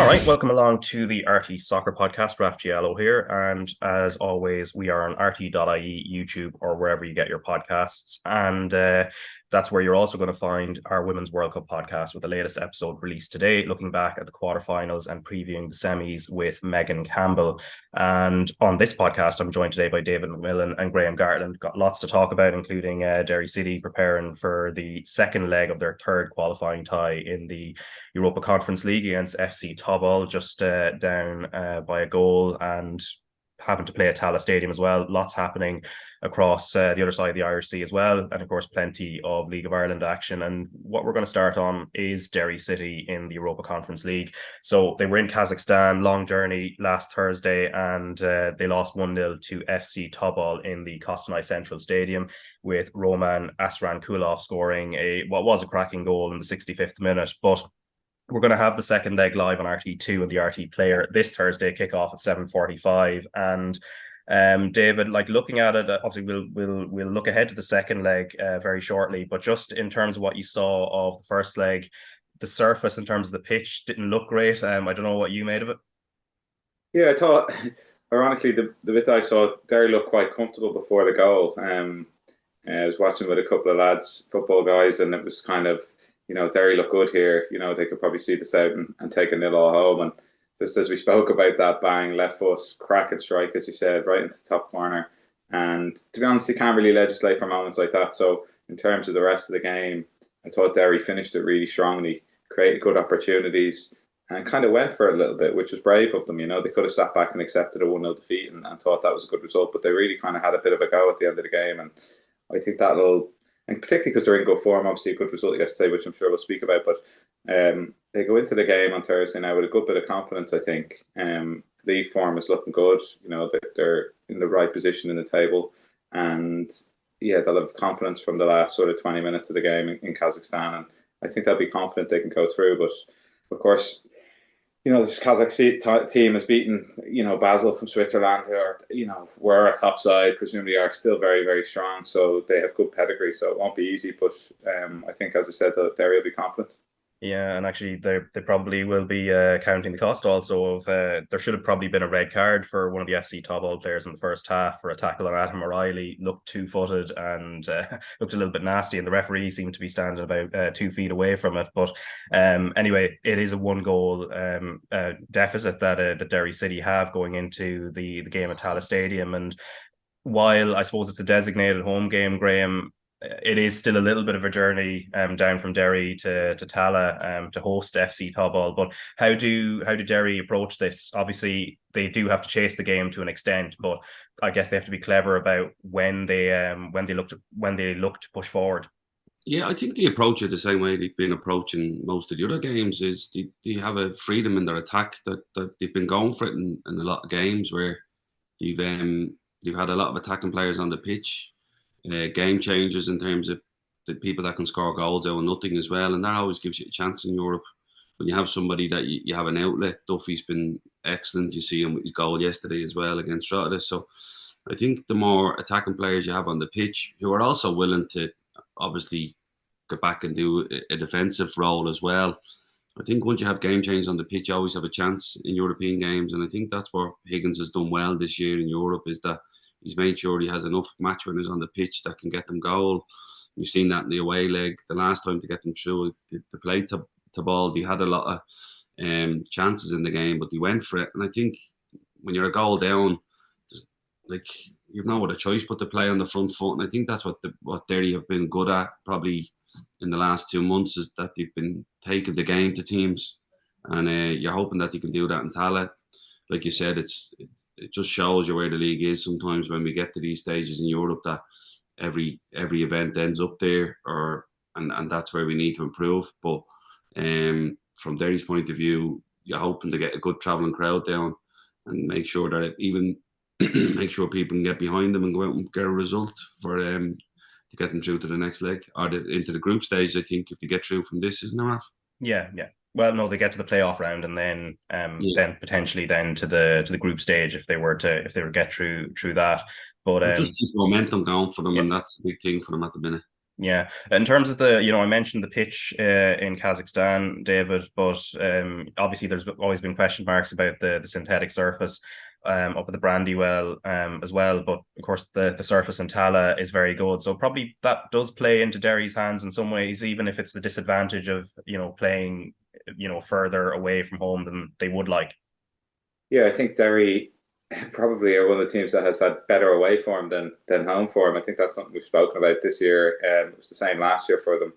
All right, welcome along to the RTÉ Soccer Podcast. Raf Diallo here, and as always, we are on RT.ie, YouTube, or wherever you get your podcasts. And that's where you're also going to find our Women's World Cup podcast with the latest episode released today, looking back at the quarterfinals and previewing the semis with Megan Campbell. And on this podcast, I'm joined today by David McMillan and Graham Gartland. Got lots to talk about, including Derry City preparing for the second leg of their third qualifying tie in the Europa Conference League against FC Tobol, just down by a goal, and having to play at Tallaght Stadium as well. Lots happening across the other side of the Irish Sea as well, and of course plenty of League of Ireland action. And what we're going to start on is Derry City in the Europa Conference League. So they were in Kazakhstan, long journey last Thursday, and they lost 1-0 to FC Tobol in the Kostanay Central Stadium, with Roman Asrankulov scoring what was a cracking goal in the 65th minute. But we're going to have the second leg live on RT2 and the RT Player this Thursday, kickoff at 7:45. And David, like, looking at it, obviously we'll look ahead to the second leg very shortly. But just in terms of what you saw of the first leg, the surface in terms of the pitch didn't look great. I don't know what you made of it. Yeah, I thought, ironically, the bit I saw, Derry looked quite comfortable before the goal. I was watching with a couple of lads, football guys, and it was kind of, Derry look good here. They could probably see this out and take a 0 all home. And just as we spoke about that, bang, left foot, cracking strike, as you said, right into the top corner. And to be honest, you can't really legislate for moments like that. So in terms of the rest of the game, I thought Derry finished it really strongly, created good opportunities, and kind of went for it a little bit, which was brave of them. They could have sat back and accepted a 1-0 defeat and thought that was a good result. But they really kind of had a bit of a go at the end of the game. And I think and particularly because they're in good form, obviously a good result yesterday, which I'm sure we'll speak about. But they go into the game on Thursday now with a good bit of confidence, I think. League form is looking good. They're in the right position in the table. And yeah, they'll have confidence from the last sort of 20 minutes of the game in Kazakhstan. And I think they'll be confident they can go through. But of course, this Kazakh team has beaten, Basel from Switzerland, who are, were a top side, presumably are still very, very strong. So they have good pedigree. So it won't be easy. But I think, as I said, that Derry will be confident. Yeah, and actually they probably will be counting the cost also of there should have probably been a red card for one of the FC Tobol players in the first half for a tackle on Adam O'Reilly. Looked two-footed and looked a little bit nasty, and the referee seemed to be standing about 2 feet away from it. But anyway, it is a 1-goal deficit that Derry City have going into the game at Tallaght Stadium. And while I suppose it's a designated home game, Graham, it is still a little bit of a journey down from Derry to Tallaght to host FC Tobol. But how do Derry approach this? Obviously, they do have to chase the game to an extent, but I guess they have to be clever about when they look to push forward. Yeah, I think they approach it the same way they've been approaching most of the other games. Is they have a freedom in their attack that they've been going for it in a lot of games where they've had a lot of attacking players on the pitch. Game changers in terms of the people that can score goals out of nothing as well, and that always gives you a chance in Europe when you have somebody that you have an outlet. Duffy's been excellent. You see him with his goal yesterday as well against Drogheda. So I think the more attacking players you have on the pitch, who are also willing to obviously get back and do a defensive role as well, I think once you have game changes on the pitch, you always have a chance in European games. And I think that's what Higgins has done well this year in Europe, is that he's made sure he has enough match winners on the pitch that can get them goal. You've seen that in the away leg. The last time to get them through, to play Tobol, they had a lot of chances in the game, but they went for it. And I think when you're a goal down, you've no other choice but to play on the front foot. And I think that's what Derry have been good at probably in the last 2 months, is that they've been taking the game to teams. And you're hoping that they can do that in Tallaght. Like you said, it just shows you where the league is sometimes when we get to these stages in Europe, that every event ends up there, and that's where we need to improve. But from Derry's point of view, you're hoping to get a good travelling crowd down and make sure that even make sure people can get behind them and go out and get a result for to get them through to the next leg or into the group stage. I think if they get through from this, isn't it, Raf? Yeah. Well, no, they get to the playoff round and then then potentially then to the group stage if they were to get through that. But just keep momentum going for them, and that's a big thing for them at the minute. Yeah, in terms of the, I mentioned the pitch in Kazakhstan, David, but obviously there's always been question marks about the synthetic surface up at the Brandywell as well. But of course, the surface in Tallaght is very good, so probably that does play into Derry's hands in some ways, even if it's the disadvantage of playing further away from home than they would like. Yeah, I think Derry probably are one of the teams that has had better away form than home form. I think that's something we've spoken about this year. It was the same last year for them.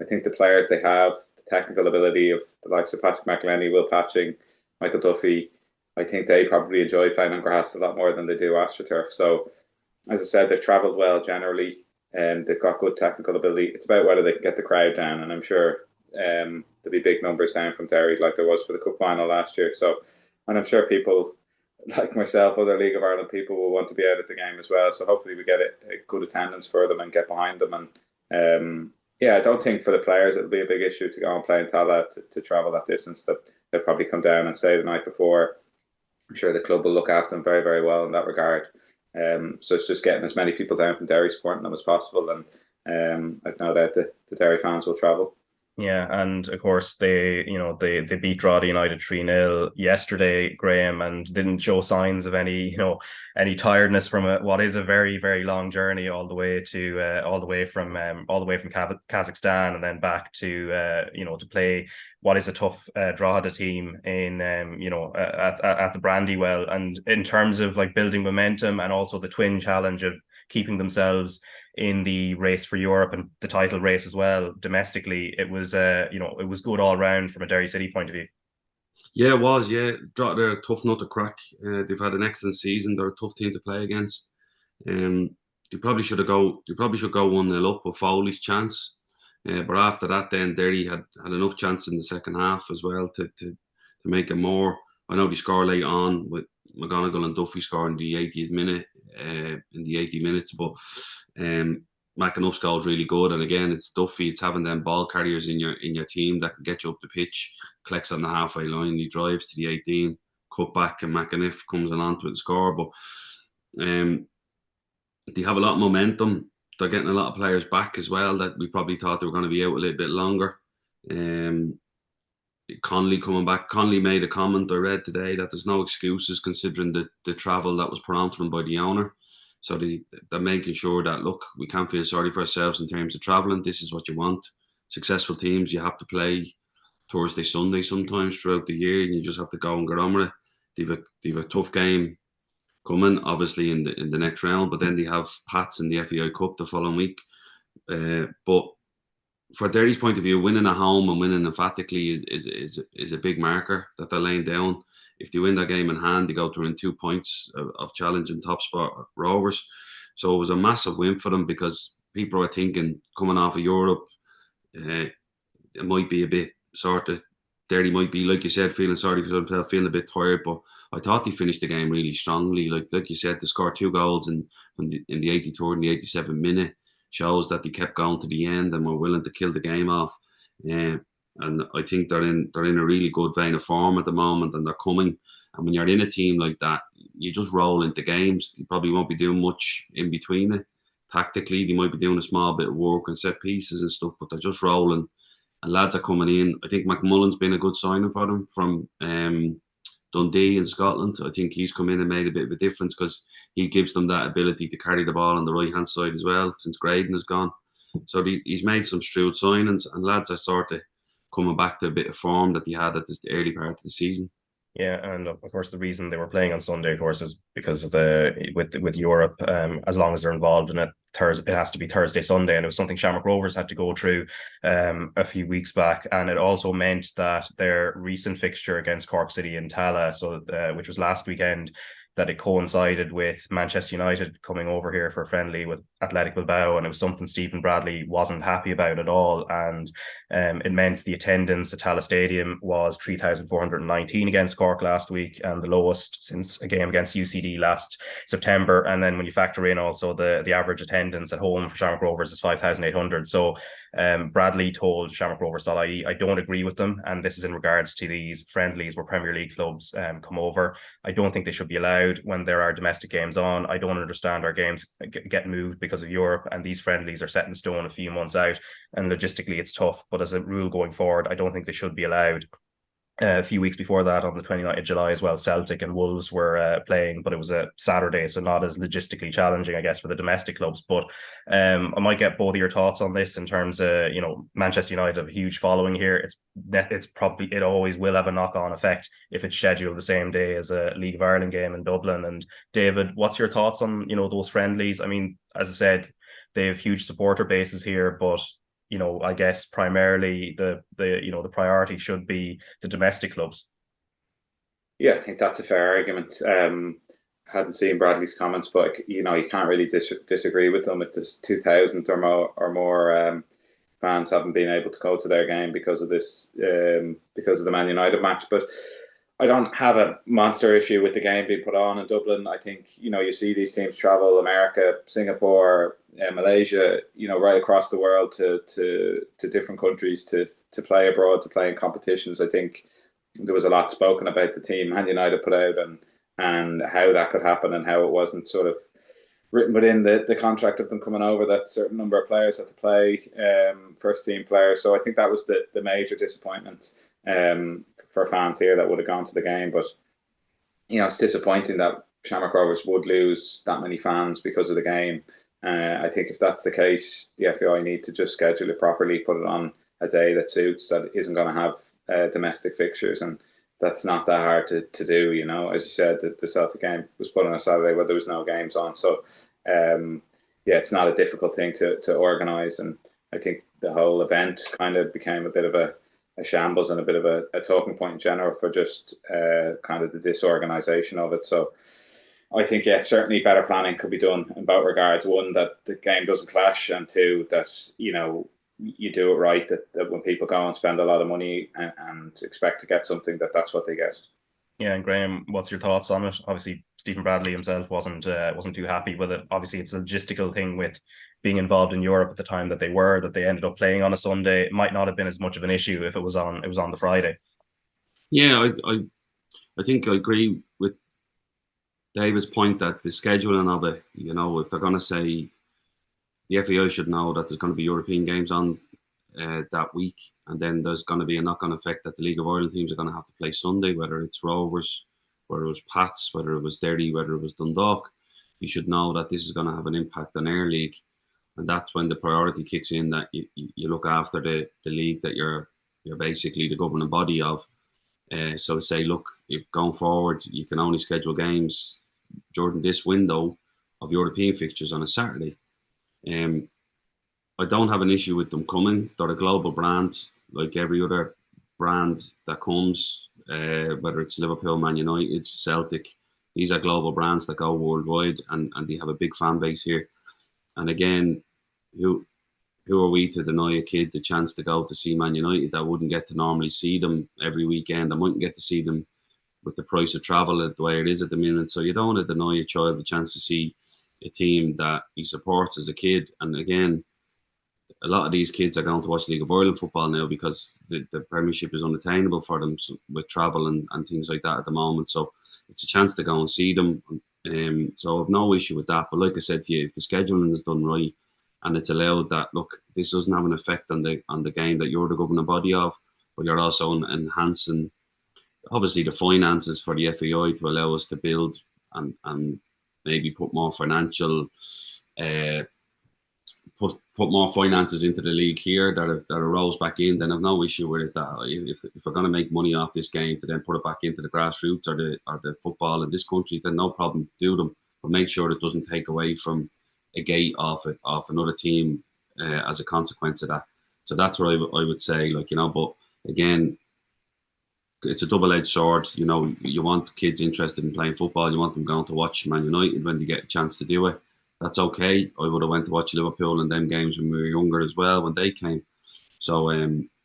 I think the players they have, the technical ability of the likes of Patrick McElhenney, Will Patching, Michael Duffy, I think they probably enjoy playing on grass a lot more than they do AstroTurf. So, as I said, they've travelled well generally, and they've got good technical ability. It's about whether they can get the crowd down, and I'm sure there'll be big numbers down from Derry like there was for the Cup final last year. So, and I'm sure people like myself, other League of Ireland people will want to be out at the game as well. So hopefully we get a good attendance for them and get behind them. And yeah, I don't think for the players it'll be a big issue to go and play in Tallaght to travel that distance. That they'll probably come down and stay the night before. I'm sure the club will look after them very, very well in that regard. So it's just getting as many people down from Derry supporting them as possible. And I've no doubt the Derry fans will travel. Yeah, and of course they beat Drogheda United 3-0 yesterday, Graham, and didn't show signs of any tiredness from what is a very, very long journey all the way from Kazakhstan and then back to to play what is a tough Drogheda team in at the Brandywell. And in terms of like building momentum and also the twin challenge of keeping themselves in the race for Europe and the title race as well domestically, it was it was good all round from a Derry City point of view. Yeah, it was. Yeah, they're a tough nut to crack. They've had an excellent season. They're a tough team to play against. They probably should go 1-0 up with Foley's chance. But after that, then Derry had enough chance in the second half as well to make it more. I know they scored late on with McGonigal and Duffy scoring the 80th minute in the 80 minutes, but McAnuff's goal is really good. And again, it's Duffy. It's having them ball carriers in your team that can get you up the pitch. Collects on the halfway line. He drives to the 18, cut back, and McAnuff comes along to it and score. But they have a lot of momentum. They're getting a lot of players back as well that we probably thought they were going to be out a little bit longer. Connolly coming back. Connolly made a comment I read today that there's no excuses considering the travel that was put on for them by the owner. So they're making sure that, look, we can't feel sorry for ourselves in terms of travelling. This is what you want. Successful teams, you have to play Thursday, Sunday sometimes throughout the year, and you just have to go and get on with it. They've a tough game coming, obviously, in the next round, but then they have Pats in the FAI Cup the following week. But for Derry's point of view, winning at home and winning emphatically is a big marker that they're laying down. If they win that game in hand, they go to win 2 points of challenging top spot Rovers. So it was a massive win for them because people are thinking coming off of Europe, it might be a bit sort of, Derry might be, like you said, feeling sorry for themselves, feeling a bit tired. But I thought they finished the game really strongly. Like you said, they scored 2 goals in the 83rd and the 87th minute. Shows that they kept going to the end and were willing to kill the game off. And I think they're in a really good vein of form at the moment, and they're coming. And when you're in a team like that, you just roll into games. You probably won't be doing much in between it. Tactically, they might be doing a small bit of work and set pieces and stuff, but they're just rolling. And lads are coming in. I think McMullen's been a good signing for them from Dundee in Scotland. I think he's come in and made a bit of a difference because he gives them that ability to carry the ball on the right hand side as well since Graydon has gone. So he's made some shrewd signings, and lads are sort of coming back to a bit of form that they had at the early part of the season. Yeah, and of course the reason they were playing on Sunday, of course, is because of with Europe. As long as they're involved in it, it has to be Thursday, Sunday, and it was something Shamrock Rovers had to go through a few weeks back, and it also meant that their recent fixture against Cork City in Tallaght, which was last weekend, that it coincided with Manchester United coming over here for a friendly with Athletic Bilbao, and it was something Stephen Bradley wasn't happy about at all. And it meant the attendance at Tallaght Stadium was 3,419 against Cork last week, and the lowest since a game against UCD last September. And then when you factor in also the average attendance at home for Shamrock Rovers is 5,800. So Bradley told Shamrock Rovers.ie, I don't agree with them, and this is in regards to these friendlies where Premier League clubs come over. I don't think they should be allowed. allowed when there are domestic games on. I don't understand our games get moved because of Europe, and these friendlies are set in stone a few months out, and logistically it's tough. But as a rule going forward, I don't think they should be allowed. A few weeks before that, on the 29th of July as well, Celtic and Wolves were playing, but it was a Saturday, so not as logistically challenging, I guess, for the domestic clubs. But I might get both of your thoughts on this in terms of, Manchester United have a huge following here. It always will have a knock-on effect if it's scheduled the same day as a League of Ireland game in Dublin. And David, what's your thoughts on, those friendlies? I mean, as I said, they have huge supporter bases here, but I guess primarily the priority should be the domestic clubs. Yeah, I think that's a fair argument. Hadn't seen Bradley's comments, but you can't really disagree with them. If there's 2,000 or more fans haven't been able to go to their game because of this, because of the Man United match, but I don't have a monster issue with the game being put on in Dublin. I think, you see these teams travel America, Singapore, Malaysia, right across the world to different countries to play abroad, to play in competitions. I think there was a lot spoken about the team Man United put out and how that could happen and how it wasn't sort of written within the contract of them coming over that a certain number of players had to play, first team players. So I think that was the major disappointment for fans here that would have gone to the game. But it's disappointing that Shamrock Rovers would lose that many fans because of the game. I think if that's the case, the FAI need to just schedule it properly, put it on a day that suits, that isn't going to have domestic fixtures, and that's not that hard to do. As you said, the Celtic game was put on a Saturday where there was no games on, so it's not a difficult thing to organise. And I think the whole event kind of became a bit of a shambles and a bit of a talking point in general for just kind of the disorganisation of it. So I think, certainly better planning could be done in both regards. One, that the game doesn't clash, and two, that, you do it right, that when people go and spend a lot of money and expect to get something, that's what they get. Yeah, and Graham, what's your thoughts on it? Obviously, Stephen Bradley himself wasn't too happy with it. Obviously, it's a logistical thing with being involved in Europe at the time that they ended up playing on a Sunday. It might not have been as much of an issue if it was on the Friday. Yeah, I think I agree with David's point that the scheduling of it, if they're going to say, the FAI should know that there's going to be European games on that week, and then there's going to be a knock-on effect that the League of Ireland teams are going to have to play Sunday, whether it's Rovers, whether it was Pats, whether it was Derry, whether it was Dundalk. You should know that this is going to have an impact on our league, and that's when the priority kicks in, that you look after the league that you're basically the governing body of. So to say, look, if going forward you can only schedule games during this window of European fixtures on a Saturday. I don't have an issue with them coming. They're a global brand, like every other brand that comes, whether it's Liverpool, Man United, Celtic. These are global brands that go worldwide, and they have a big fan base here. And again, who are we to deny a kid the chance to go to see Man United that wouldn't get to normally see them every weekend? I mightn't get to see them with the price of travel the way it is at the minute. So you don't want to deny a child the chance to see a team that he supports as a kid. And again, a lot of these kids are going to watch League of Ireland football now because the Premiership is unattainable for them with travel and things like that at the moment. So it's a chance to go and see them. So I've no issue with that. But like I said to you, if the scheduling is done right and it's allowed that, look, this doesn't have an effect on the game that you're the governing body of, but you're also enhancing, obviously, the finances for the FAI to allow us to build and maybe put more financial, put more finances into the league here that rolls back in, then I've no issue with it. That if we're going to make money off this game to then put it back into the grassroots or the football in this country, then no problem, do them. But make sure it doesn't take away from a gate off another team as a consequence of that. So that's what I would say, but again, it's a double-edged sword. You want kids interested in playing football. You want them going to watch Man United when they get a chance to do it. That's okay. I would have went to watch Liverpool and them games when we were younger as well, when they came. So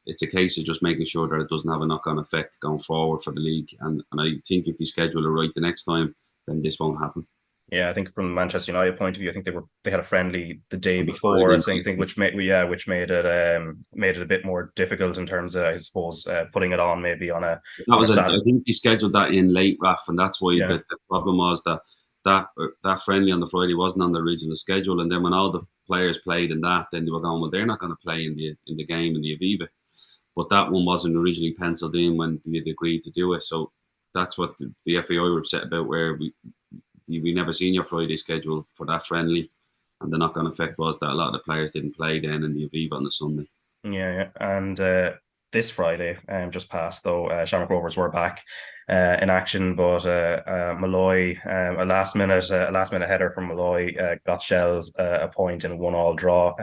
it's a case of just making sure that it doesn't have a knock-on effect going forward for the league. And I think if you schedule it right the next time, then this won't happen. Yeah, I think from the Manchester United point of view, I think they had a friendly the day before, I think, which made it a bit more difficult in terms of, I suppose, putting it on maybe on a I think he scheduled that in late, Raf, and that's why the problem was that friendly on the Friday wasn't on the original schedule, and then when all the players played in that, then they were going, well, they're not going to play in the game in the Aviva, but that one wasn't originally penciled in when they agreed to do it. So that's what the FAI were upset about, where we never seen your Friday schedule for that friendly, and the knock-on effect was that a lot of the players didn't play then in the Aviva on the Sunday. Yeah, and this Friday, just passed though, Shamrock Rovers were back in action, but Malloy, a last minute header from Malloy got Shells a point in a 1-1 draw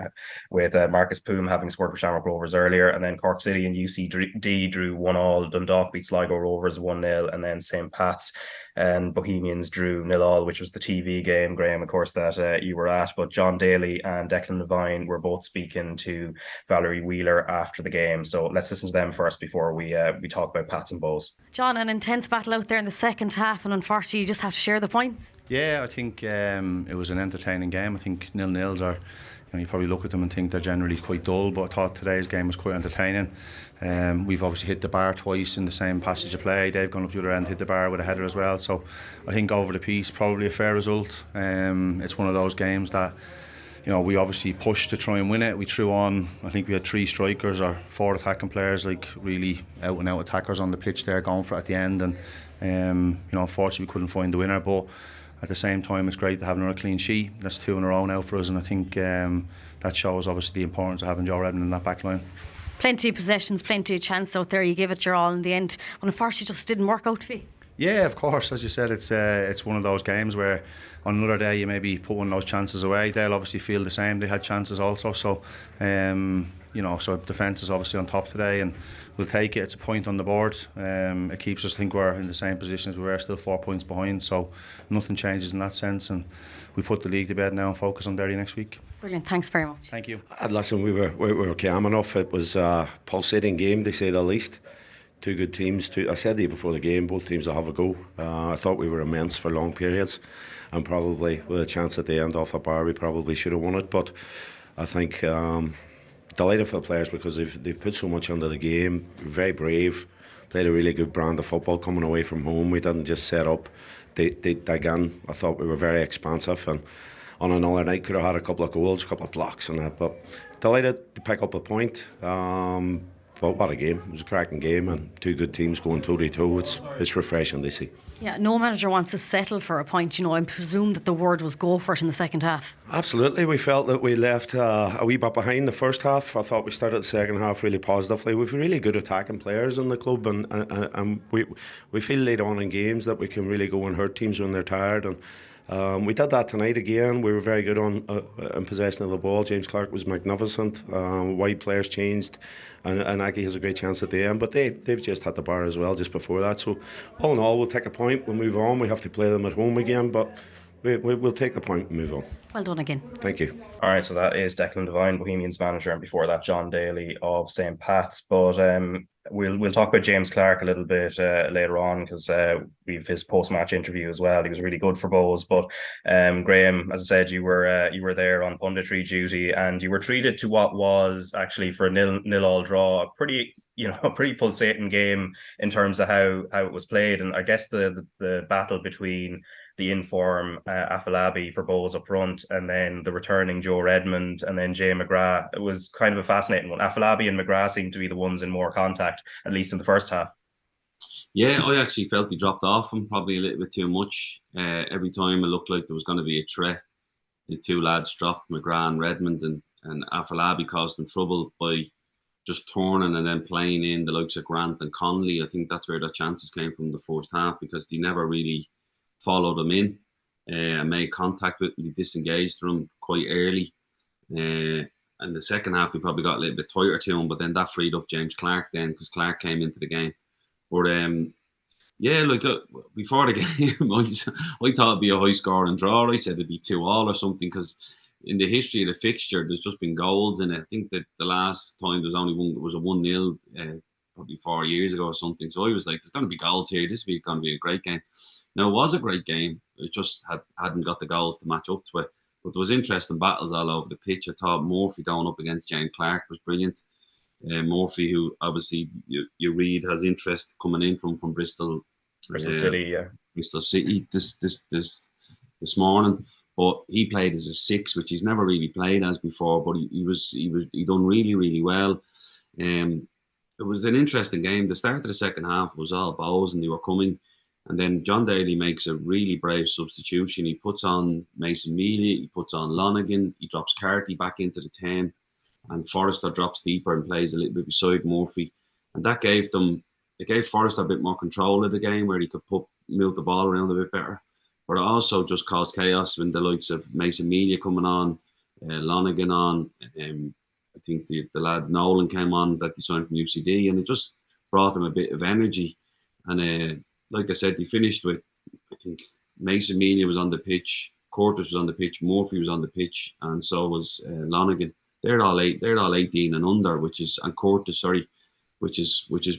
with Marcus Poom having scored for Shamrock Rovers earlier, and then Cork City and UCD drew 1-1. Dundalk beat Sligo Rovers 1-0, and then St. Pat's and Bohemians drew 0-0, which was the TV game, Graham, of course, that you were at. But John Daly and Declan Devine were both speaking to Valerie Wheeler after the game. So let's listen to them first before we talk about Pats and Bows. John, an intense battle out there in the second half, and unfortunately you just have to share the points. Yeah, I think it was an entertaining game. I think 0-0s are, you probably look at them and think they're generally quite dull, but I thought today's game was quite entertaining. We've obviously hit the bar twice in the same passage of play. They've gone up the other end, hit the bar with a header as well. So I think over the piece, probably a fair result. It's one of those games that, we obviously pushed to try and win it. We threw on, I think we had 3 strikers or 4 attacking players, like really out and out attackers on the pitch there, going for it at the end. And unfortunately we couldn't find the winner, but at the same time it's great to have another clean sheet. That's 2 in a row now for us, and I think that shows obviously the importance of having Joe Redmond in that back line. Plenty of possessions, plenty of chance out there. You gave it your all in the end, but unfortunately just didn't work out for you. Yeah, of course. As you said, it's one of those games where on another day you maybe put one of those chances away. They'll obviously feel the same. They had chances also. So, so defence is obviously on top today, and we'll take it. It's a point on the board. It keeps us, I think we're in the same position as we were, still 4 points behind. So nothing changes in that sense, and we put the league to bed now and focus on Derry next week. Brilliant. Thanks very much. Thank you. Listen, we were calm enough. It was a pulsating game, to say the least. 2 good teams. I said to you before the game, both teams will have a go. I thought we were immense for long periods, and probably with a chance at the end off the bar, we probably should have won it. But I think delighted for the players because they've put so much into the game. Very brave. Played a really good brand of football coming away from home. We didn't just set up. They dug in. I thought we were very expansive, and on another night could have had a couple of goals, a couple of blocks and that. But delighted to pick up a point. But what a game. It was a cracking game, and 2 good teams going toe-to-toe. It's refreshing to see. Yeah, no manager wants to settle for a point. I presume that the word was go for it in the second half. Absolutely. We felt that we left a wee bit behind the first half. I thought we started the second half really positively. We've really good attacking players in the club, and we feel later on in games that we can really go and hurt teams when they're tired. And we did that tonight again. We were very good in possession of the ball. James Clarke was magnificent. Wide players changed, and Aki has a great chance at the end. But they've just had the bar as well just before that. So all in all, we'll take a point. We'll move on. We have to play them at home again, but we'll take the point and move on. Well done again. Thank you. All right, so that is Declan Devine, Bohemians manager, and before that John Daly of St. Pat's. But we'll talk about James Clarke a little bit later on, because we've his post-match interview as well. He was really good for Bows. But Graham, as I said, you were there on punditry duty, and you were treated to what was actually, for a 0-0 draw, a pretty pulsating game in terms of how it was played. And I guess the battle between the inform Afolabi for Bows up front, and then the returning Joe Redmond, and then Jay McGrath. It was kind of a fascinating one. Afolabi and McGrath seemed to be the ones in more contact, at least in the first half. Yeah, I actually felt he dropped off him probably a little bit too much. Every time it looked like there was going to be a threat, the 2 lads dropped, McGrath and Redmond, and Afolabi caused them trouble by just turning and then playing in the likes of Grant and Connolly. I think that's where the chances came from the first half, because they never really followed him in and made contact with him. He disengaged from him quite early. And the second half, we probably got a little bit tighter to him, but then that freed up James Clarke then, because Clarke came into the game. But before the game, I thought it'd be a high scoring draw. I said it'd be 2-2 or something, because in the history of the fixture, there's just been goals in it. I think that the last time there was a 1-0 probably 4 years ago or something. So I was like, there's going to be goals here. This is going to be a great game. Now, it was a great game. It just hadn't got the goals to match up to it. But there was interesting battles all over the pitch. I thought Murphy going up against James Clarke was brilliant. Murphy, who obviously you read has interest coming in from Bristol City, Bristol City this morning. But he played as a 6, which he's never really played as before. But he done really, really well. It was an interesting game. The start of the second half was all bows and they were coming. And then John Daly makes a really brave substitution. He puts on Mason Mealy, he puts on Lonergan, he drops Carty back into the 10, and Forrester drops deeper and plays a little bit beside Murphy. And that gave Forrester a bit more control of the game, where he could move the ball around a bit better. But it also just caused chaos when the likes of Mason Mealy coming on, Lonergan on, I think the lad Nolan came on that he signed from UCD, and it just brought them a bit of energy. And like I said, they finished with, I think, Mason Mealy was on the pitch, Curtis was on the pitch, Murphy was on the pitch, and so was Lonergan. They're all 18 and under, which is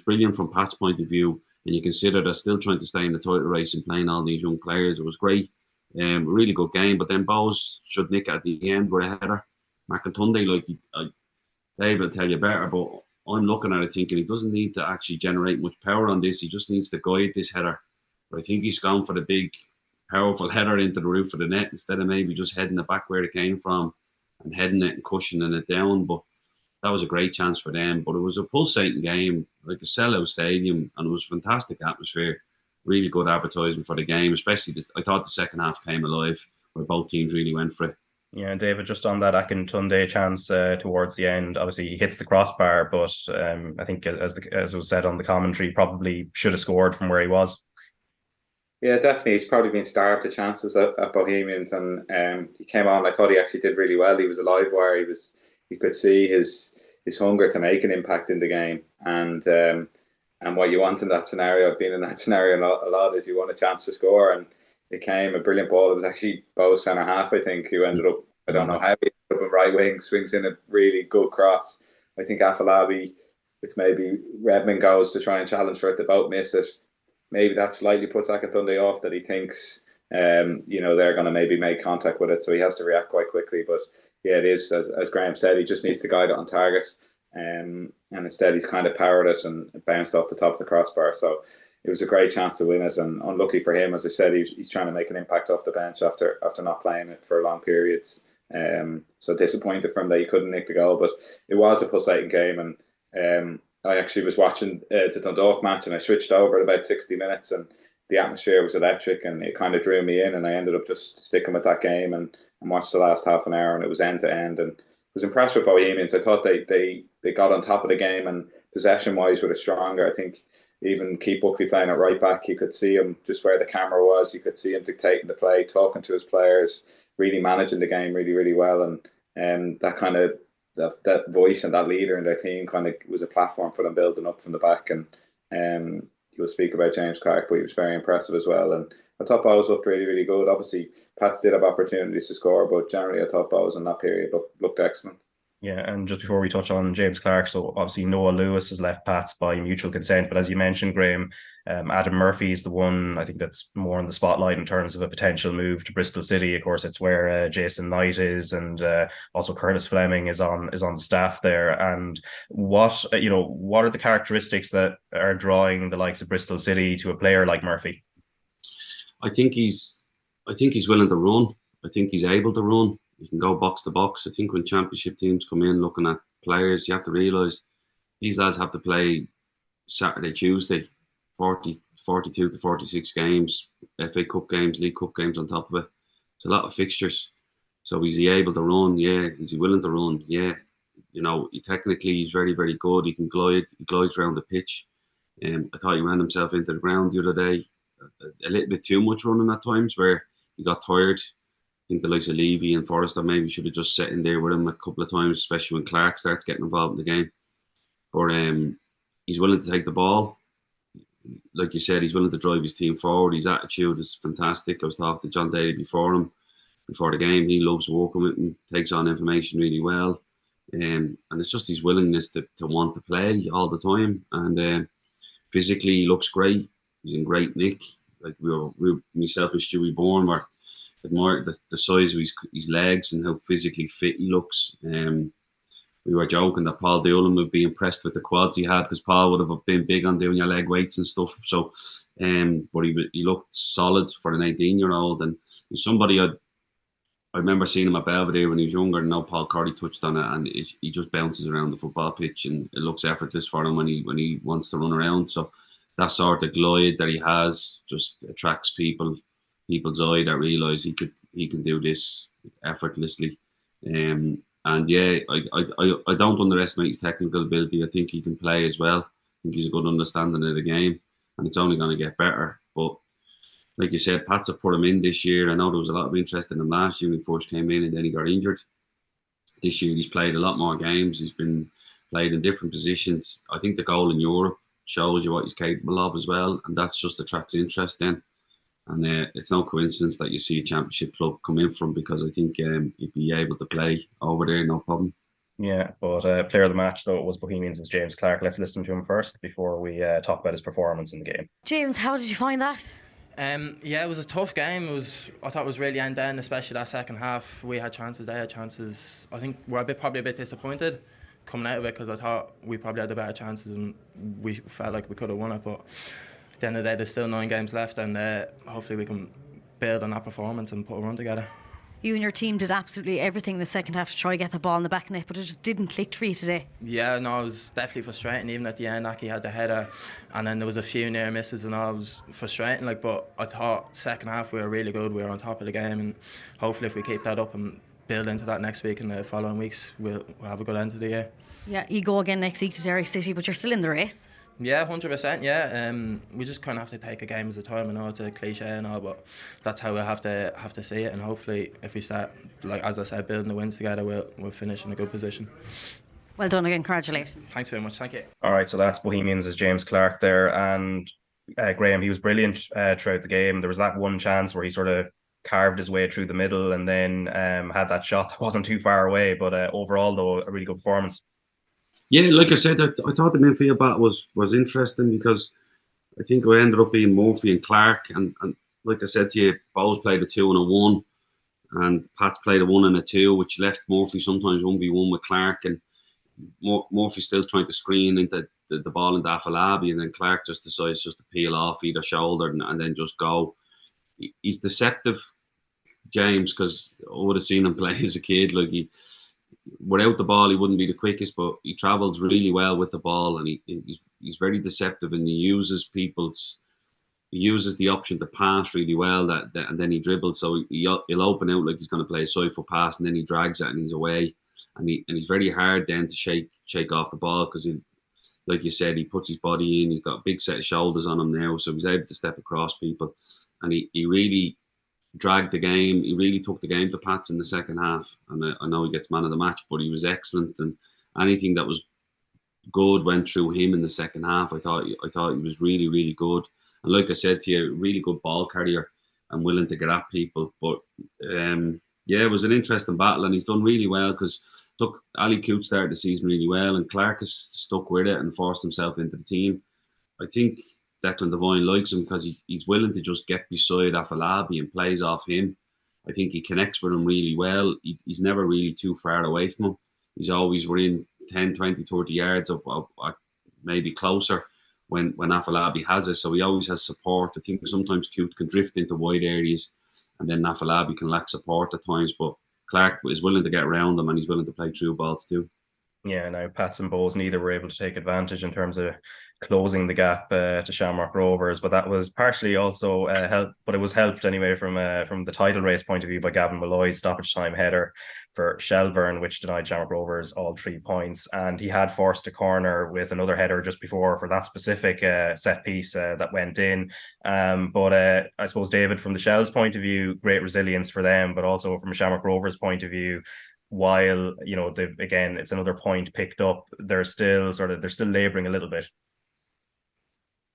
brilliant from Pat's point of view. And you consider they're still trying to stay in the title race and playing all these young players. It was great, really good game. But then Bowes should nick at the end with a header. McIntunde, Dave will tell you better, but I'm looking at it thinking he doesn't need to actually generate much power on this. He just needs to guide this header. But I think he's gone for the big, powerful header into the roof of the net instead of maybe just heading it back where it came from and heading it and cushioning it down. But that was a great chance for them. But it was a pulsating game, like a sellout stadium, and it was a fantastic atmosphere. Really good advertising for the game, especially I thought the second half came alive, where both teams really went for it. Yeah, David, just on that Akintunde chance towards the end, obviously he hits the crossbar, but I think as was said on the commentary, probably should have scored from where he was. Yeah, definitely. He's probably been starved of chances at Bohemians, and he came on. I thought he actually did really well. He was a live wire. You could see his hunger to make an impact in the game, and what you want in that scenario, being in that scenario a lot, is you want a chance to score, and it came a brilliant ball. It was actually Bowes centre half, I think, who ended up, I don't know how he ended up in right wing, swings in a really good cross. I think Afolabi, with maybe Redmond goes to try and challenge for it, they both miss it. Maybe that slightly puts Akintunde off, that he thinks they're going to maybe make contact with it, so he has to react quite quickly. But yeah, it is, as Graham said, he just needs to guide it on target, and instead he's kind of powered it and bounced off the top of the crossbar. So it was a great chance to win it, and unlucky for him, as I said, he's trying to make an impact off the bench after not playing it for long periods. So disappointed for him that he couldn't nick the goal, but it was a pulsating game, and I actually was watching the Dundalk match, and I switched over at about 60 minutes, and the atmosphere was electric, and it kind of drew me in, and I ended up just sticking with that game and watched the last half an hour, and it was end to end, and was impressed with Bohemians. I thought they got on top of the game, and possession wise were stronger. I think even Keith Buckley playing at right back, you could see him just where the camera was. You could see him dictating the play, talking to his players, really managing the game really, really well. And that kind of that voice and that leader in their team kind of was a platform for them building up from the back. And you'll speak about James Clarke, but he was very impressive as well. And I thought Bowes looked really, really good. Obviously, Pats did have opportunities to score, but generally I thought Bowes in that period looked excellent. Yeah, and just before we touch on James Clarke, so obviously Noah Lewis has left Pats by mutual consent, but as you mentioned, Graham, Adam Murphy is the one I think that's more in the spotlight in terms of a potential move to Bristol City. Of course, it's where Jason Knight is, and also Curtis Fleming is on the staff there. And what are the characteristics that are drawing the likes of Bristol City to a player like Murphy? I think he's willing to run. I think he's able to run. You can go box to box. I think when championship teams come in looking at players, you have to realise these lads have to play Saturday, Tuesday, 42 to 46 games, FA Cup games, League Cup games on top of it. It's a lot of fixtures. So is he able to run? Yeah. Is he willing to run? Yeah. Technically he's very, very good. He can glide. He glides around the pitch. I thought he ran himself into the ground the other day. A little bit too much running at times where he got tired. I think the likes of Levy and Forrester maybe should have just sat in there with him a couple of times, especially when Clarke starts getting involved in the game. But he's willing to take the ball. Like you said, he's willing to drive his team forward. His attitude is fantastic. I was talking to John Daly before the game. He loves working with him, takes on information really well. And it's just his willingness to want to play all the time. And physically, he looks great. He's in great nick. like myself and Stewie Bourne were admired the size of his legs and how physically fit he looks. We were joking that Paul Doolan would be impressed with the quads he had, because Paul would have been big on doing your leg weights and stuff. So, but he looked solid for an 18-year-old, and he's somebody I remember seeing him at Belvedere when he was younger. And now Paul Cordy touched on it, and he just bounces around the football pitch, and it looks effortless for him when he wants to run around. So that sort of glide that he has just attracts people's eye that realise he can do this effortlessly. And yeah, I don't underestimate his technical ability. I think he can play as well. I think he's a good understanding of the game, and it's only going to get better. But like you said, Pats have put him in this year. I know there was a lot of interest in him last year when he first came in, and then he got injured. This year he's played a lot more games. He's been played in different positions. I think the goal in Europe shows you what he's capable of as well, and that's just attracts interest then. And it's no coincidence that you see a championship club come in from, because I think he'd be able to play over there, no problem. Yeah, but player of the match, though, it was Bohemians' James Clarke. Let's listen to him first before we talk about his performance in the game. James, how did you find that? Yeah, it was a tough game. I thought it was really end-to-end, especially that second half. We had chances, they had chances. I think we're probably a bit disappointed coming out of it, because I thought we probably had the better chances and we felt like we could have won it. But at the end of the day, there's still 9 games left, and hopefully we can build on that performance and put a run together. You and your team did absolutely everything in the second half to try to get the ball in the back net, but it just didn't click for you today. Yeah, no, it was definitely frustrating. Even at the end, Aki had the header, and then there was a few near misses, and all. It was frustrating. But I thought second half we were really good. We were on top of the game, and hopefully if we keep that up and build into that next week and the following weeks, we'll have a good end to the year. Yeah, you go again next week to Derry City, but you're still in the race. Yeah, 100%. Yeah, we just kind of have to take a game at a time. I know it's a cliche and all, but that's how we have to see it. And hopefully, if we start, like as I said, building the wins together, we'll finish in a good position. Well done again. Congratulations. Thanks very much. Thank you. All right, so that's Bohemians' James Clarke there, and Graham, he was brilliant throughout the game. There was that one chance where he sort of carved his way through the middle, and then had that shot that wasn't too far away. But overall, though, a really good performance. Yeah, like I said, I thought the midfield battle was interesting, because I think we ended up being Murphy and Clarke, and like I said to you, Bowes played a 2 and a 1, and Pats played a 1 and a 2, which left Murphy sometimes 1v1 with Clarke, and Murphy still trying to screen into the ball into Afolabi, and then Clarke just decides just to peel off either shoulder and then just go. He's deceptive, James, because I would have seen him play as a kid. Like without the ball, he wouldn't be the quickest, but he travels really well with the ball, and he's very deceptive, and he uses the option to pass really well, and then he dribbles, so he'll open out like he's going to play a side foot pass, and then he drags it and he's away, and he's very hard then to shake off the ball, because like you said, he puts his body in. He's got a big set of shoulders on him now, so he's able to step across people, and he really dragged the game. He really took the game to Pats in the second half, and I know he gets man of the match, but he was excellent, and anything that was good went through him in the second half. I thought he was really, really good, and like I said to you, really good ball carrier and willing to get at people. But yeah, it was an interesting battle, and he's done really well, because look, Ali Coote started the season really well, and Clarke has stuck with it and forced himself into the team. I think Declan Devine likes him because he's willing to just get beside Afolabi and plays off him. I think he connects with him really well. He's never really too far away from him. He's always within 10, 20, 30 yards of maybe closer when Afolabi has it. So he always has support. I think sometimes Coote can drift into wide areas, and then Afolabi can lack support at times. But Clarke is willing to get around him, and he's willing to play through balls too. Yeah, now Pats and Bowes neither were able to take advantage in terms of closing the gap to Shamrock Rovers, but that was partially also helped. But it was helped anyway from the title race point of view by Gavin Malloy's stoppage time header for Shelburne, which denied Shamrock Rovers all 3 points, and he had forced a corner with another header just before for that specific set piece that went in. But I suppose, David, from the Shells' point of view, great resilience for them, but also from Shamrock Rovers' point of view, while again it's another point picked up, they're still labouring a little bit.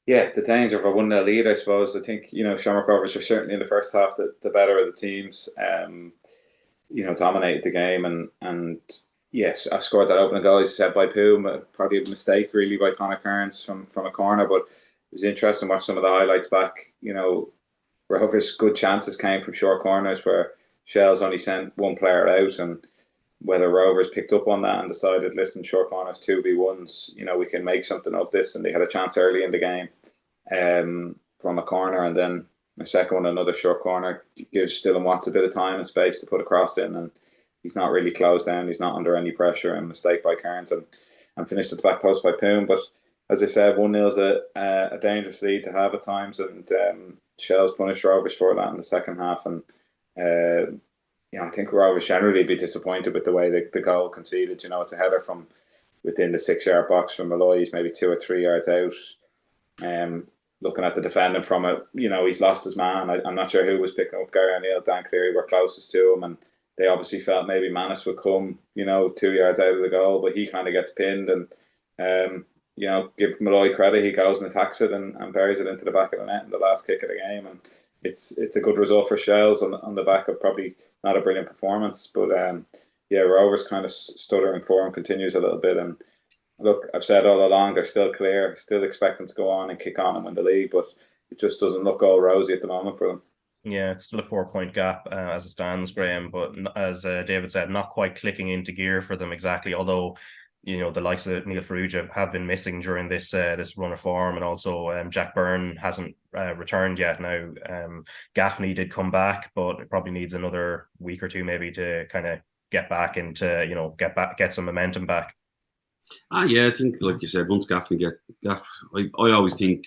Yeah, the Danes are for 1-0 lead, I suppose. I think Shamrock Rovers were certainly in the first half the better of the teams. Dominated the game, and yes, I scored that opening goal, as said, by Poom. Probably a mistake really by Conor Kearns from a corner, but was interesting to watch some of the highlights back. You know, Rovers' good chances came from short corners where Shells only sent one player out, and whether Rovers picked up on that and decided, listen, short corners 2v1s, you know, we can make something of this. And they had a chance early in the game from a corner, and then a second one, another short corner, gives Dylan Watts a bit of time and space to put a cross in, and he's not really closed down. He's not under any pressure, and mistake by Kearns and finished at the back post by Poon. But as I said, 1-0 is a dangerous lead to have at times, and Shells punished Rovers for that in the second half. And you know, I think Rovers generally be disappointed with the way the goal conceded. You know, it's a header from within the 6-yard box from Malloy. He's maybe 2 or 3 yards out. Looking at the defending from it, you know, he's lost his man. I'm not sure who was picking up Gary O'Neill. Dan Cleary were closest to him, and they obviously felt maybe Manus would come, you know, 2 yards out of the goal, but he kind of gets pinned, and you know, give Malloy credit, he goes and attacks it and buries it into the back of the net in the last kick of the game, and it's a good result for Shells on the back of probably not a brilliant performance, but yeah, Rovers kind of stuttering form continues a little bit, and look, I've said all along they're still clear, still expect them to go on and kick on and win the league, but it just doesn't look all rosy at the moment for them. Yeah, it's still a 4-point gap as it stands, Graham, but as David said, not quite clicking into gear for them exactly, although, you know, the likes of Neil Farrugia have been missing during this run of form, and also Jack Byrne hasn't returned yet. Now, Gaffney did come back, but it probably needs another week or two maybe to kind of get back into, you know, get some momentum back. Yeah, I think, like you said, once Gaffney I always think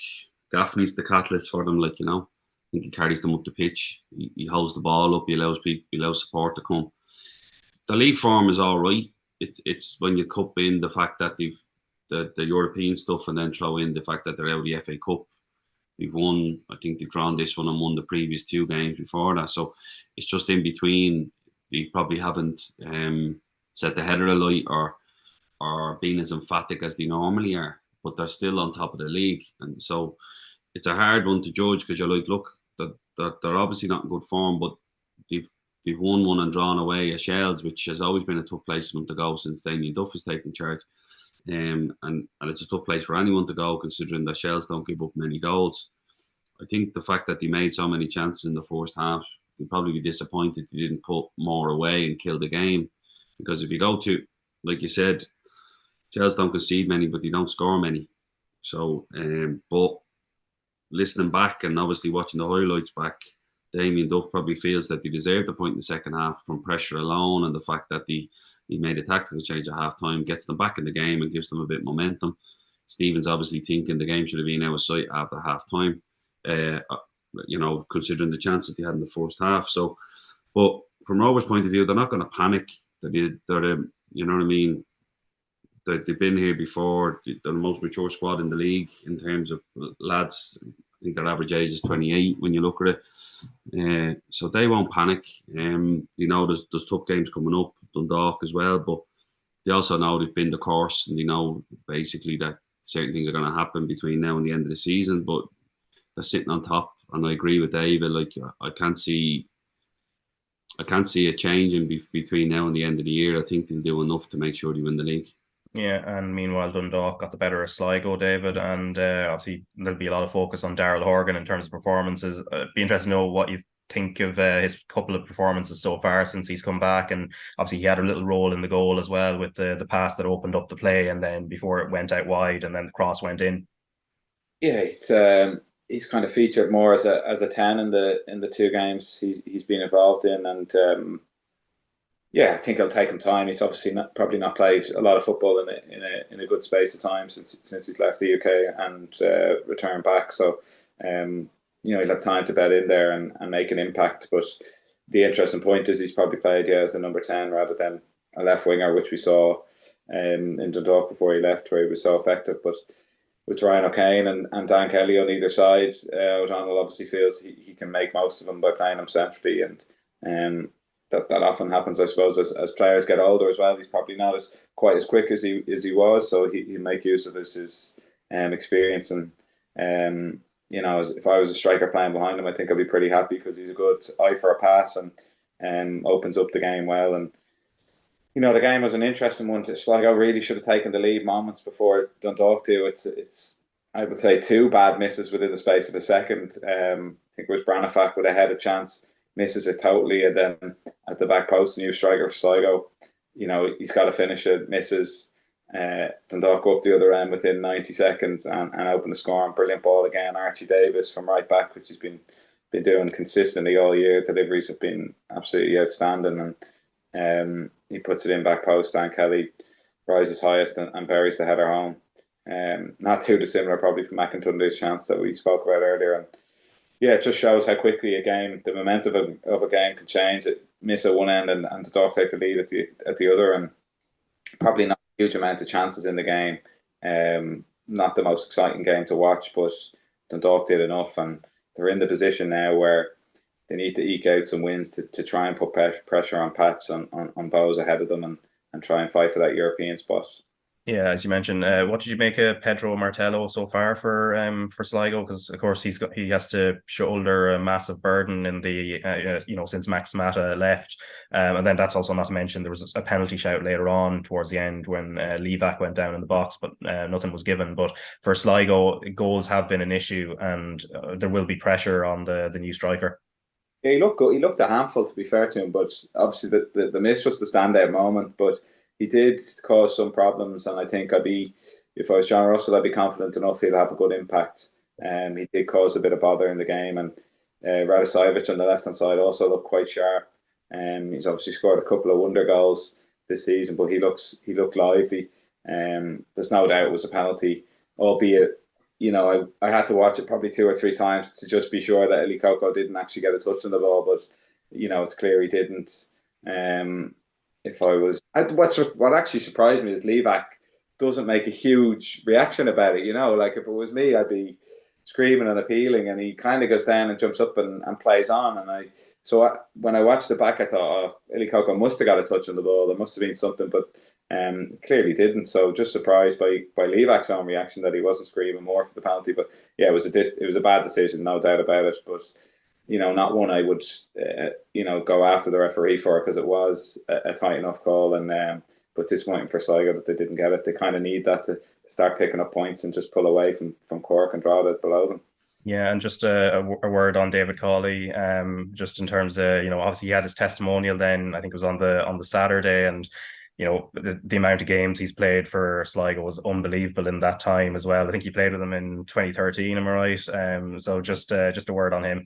Gaffney's the catalyst for them, like, you know. I think he carries them up the pitch. He holds the ball up. He allows support to come. The league form is all right. It's when you cup in the fact that they've the European stuff, and then throw in the fact that they're out of the FA Cup. They've won. I think they've drawn this one and won the previous 2 games before that. So it's just in between. They probably haven't set the header alight or been as emphatic as they normally are, but they're still on top of the league, and so it's a hard one to judge, because you're like, look, that they're obviously not in good form, but they've won one and drawn away at Shells, which has always been a tough place for them to go since Damien Duff has taken charge, and it's a tough place for anyone to go, considering that Shells don't give up many goals. I think the fact that they made so many chances in the first half, they'd probably be disappointed they didn't put more away and kill the game, because if you go to, like you said, Shells don't concede many, but they don't score many. So, but listening back and obviously watching the highlights back, Damien Duff probably feels that they deserved the point in the second half from pressure alone, and the fact that he made a tactical change at half time gets them back in the game and gives them a bit of momentum. Stephen's obviously thinking the game should have been out of sight after half time, you know, considering the chances they had in the first half. So, but from Rovers' point of view, they're not going to panic. They're you know what I mean? They've been here before. They're the most mature squad in the league in terms of lads. I think their average age is 28 when you look at it. So they won't panic. You know, there's tough games coming up, Dundalk as well, but they also know they've been the course, and they know basically that certain things are going to happen between now and the end of the season, but they're sitting on top. And I agree with David, like, I can't see a change in between now and the end of the year. I think they'll do enough to make sure they win the league. Yeah, and meanwhile Dundalk got the better of Sligo, David, and obviously there'll be a lot of focus on Daryl Horgan in terms of performances. It'd be interesting to know what you think of his couple of performances so far since he's come back, and obviously he had a little role in the goal as well with the pass that opened up the play, and then before it went out wide, and then the cross went in. Yeah, he's kind of featured more as a 10 in the 2 games he's been involved in, and yeah, I think it'll take him time. He's obviously probably not played a lot of football in a good space of time since he's left the UK and returned back. So, you know, he'll have time to bed in there and make an impact. But the interesting point is he's probably played as a number 10 rather than a left winger, which we saw in Dundalk before he left, where he was so effective. But with Ryan O'Kane and Dan Kelly on either side, O'Donnell obviously feels he can make most of them by playing them centrally, and that often happens, I suppose, as players get older as well. He's probably not quite as quick as he was, so he make use of his experience. And you know, if I was a striker playing behind him, I think I'd be pretty happy, because he's a good eye for a pass and opens up the game well. And you know, the game was an interesting one. Sligo really should have taken the lead moments before Dundalk do. It's I would say, two bad misses within the space of a second. I think it was Branifak with a headed chance, misses it totally, and then at the back post, new striker for Sligo. He's got to finish it, misses. Dundalk go up the other end within 90 seconds and open the score. And brilliant ball again, Archie Davis from right back, which he's been doing consistently all year. Deliveries have been absolutely outstanding, and he puts it in back post. Dan Kelly rises highest and buries the header home. Not too dissimilar probably from McIntyre's chance that we spoke about earlier. And yeah, it just shows how quickly the momentum of a game can change. It miss at one end and the Dog take the lead at the other, and probably not a huge amount of chances in the game. Not the most exciting game to watch, but Dundalk did enough, and they're in the position now where they need to eke out some wins to try and put pressure on Pats on Bows ahead of them and try and fight for that European spot. Yeah, as you mentioned, what did you make of Pedro Martello so far for Sligo? Because of course he has to shoulder a massive burden in the since Max Mata left, and then that's also not to mention there was a penalty shout later on towards the end when Levac went down in the box, but nothing was given. But for Sligo, goals have been an issue, and there will be pressure on the new striker. Yeah, he looked a handful, to be fair to him, but obviously the miss was the standout moment. But he did cause some problems, and I think if I was John Russell, I'd be confident enough he'll have a good impact. He did cause a bit of bother in the game, and Radicevic on the left-hand side also looked quite sharp. He's obviously scored a couple of wonder goals this season, but he looked lively. There's no doubt it was a penalty, albeit, I had to watch it probably 2 or 3 times to just be sure that Eli Coco didn't actually get a touch on the ball, but, it's clear he didn't. What actually surprised me is Levac doesn't make a huge reaction about it. Like if it was me, I'd be screaming and appealing, and he kind of goes down and jumps up and plays on. And when I watched it back, I thought, Eli Coco must have got a touch on the ball. There must have been something, but clearly didn't. So just surprised by Levac's own reaction that he wasn't screaming more for the penalty. But yeah, it was a bad decision, no doubt about it. But not one I would, go after the referee for, because it was a tight enough call. And but disappointing for Sligo that they didn't get it. They kind of need that to start picking up points and just pull away from Cork and Drogheda below them. Yeah, and just a word on David Cawley, just in terms of, obviously he had his testimonial then, I think it was on the Saturday, and the amount of games he's played for Sligo was unbelievable in that time as well. I think he played with them in 2013, am I right? So just a word on him.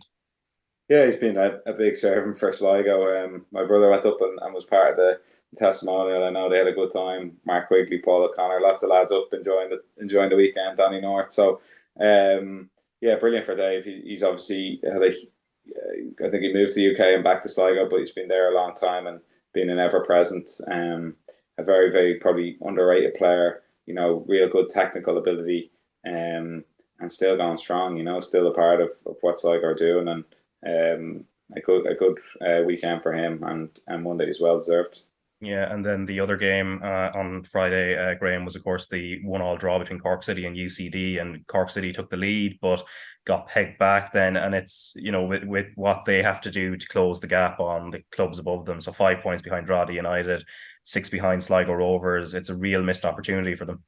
Yeah, he's been a big servant for Sligo. My brother went up and was part of the testimonial. I know they had a good time. Mark Quigley, Paul O'Connor, lots of lads up enjoying the weekend. Danny North. So yeah, brilliant for Dave. He's obviously I think he moved to the UK and back to Sligo, but he's been there a long time and been an ever present. A very, very probably underrated player. Real good technical ability, and still going strong. Still a part of what Sligo are doing, and a good weekend for him, and one that is well deserved. Yeah, and then the other game on Friday, Graham, was of course the 1-1 draw between Cork City and UCD, and Cork City took the lead but got pegged back then, and it's with what they have to do to close the gap on the clubs above them, so 5 points behind Drogheda United, 6 behind Sligo Rovers. It's a real missed opportunity for them.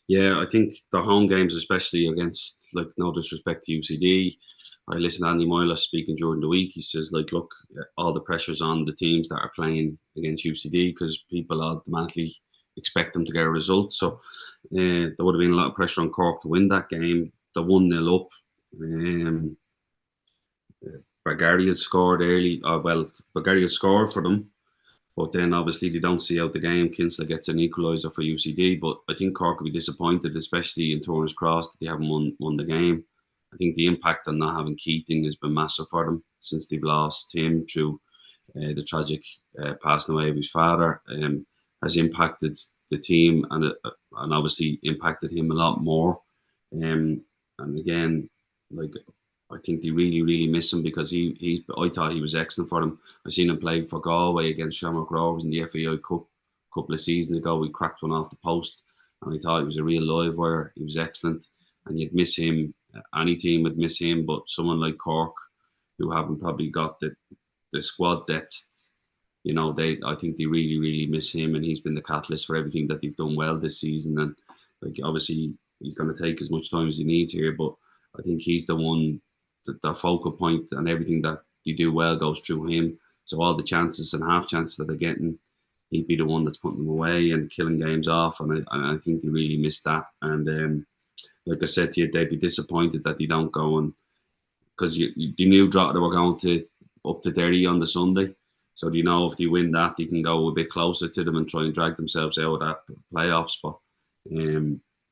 Yeah, I think the home games, especially against, no disrespect to UCD, I listened to Andy Moyles speaking during the week. He says, look, all the pressure's on the teams that are playing against UCD because people automatically expect them to get a result. So there would have been a lot of pressure on Cork to win that game. The 1-0 up. Bargari had scored early. Bargari had scored for them. But then obviously they don't see out the game. Kinsella gets an equaliser for UCD. But I think Cork will be disappointed, especially in Turner's Cross, that they haven't won the game. I think the impact on not having Keating has been massive for them since they've lost him through the tragic passing away of his father. Has impacted the team and obviously impacted him a lot more. And again, I think they really, really miss him because I thought he was excellent for them. I seen him play for Galway against Shamrock Rovers in the FAI Cup a couple of seasons ago. We cracked one off the post, and I thought he was a real live wire. He was excellent, and you'd miss him. Any team would miss him, but someone like Cork, who haven't probably got the squad depth, I think they really, really miss him, and he's been the catalyst for everything that they've done well this season. And obviously he's going to take as much time as he needs here. But I think he's the one, the focal point, and everything that they do well goes through him. So all the chances and half chances that they're getting, he'd be the one that's putting them away and killing games off. And I think they really missed that. And like I said to you, they'd be disappointed that they don't go on, because you knew Drogheda were going to up to Derry on the Sunday. So if they win that, they can go a bit closer to them and try and drag themselves out of that playoff spot.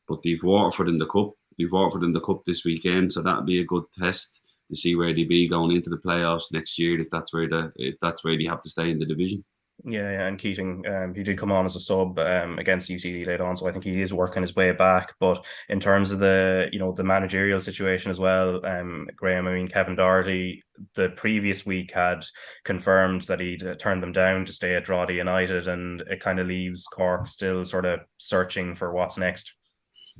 But they've Waterford in the cup. They've Waterford in the cup this weekend, so that'll be a good test to see where they be going into the playoffs next year, if that's where they have to stay in the division. Yeah, and Keating, he did come on as a sub against UCD later on, so I think he is working his way back. But in terms of the managerial situation as well, Graham, I mean, Kevin Doherty the previous week had confirmed that he'd turned them down to stay at Drogheda United, and it kind of leaves Cork still sort of searching for what's next.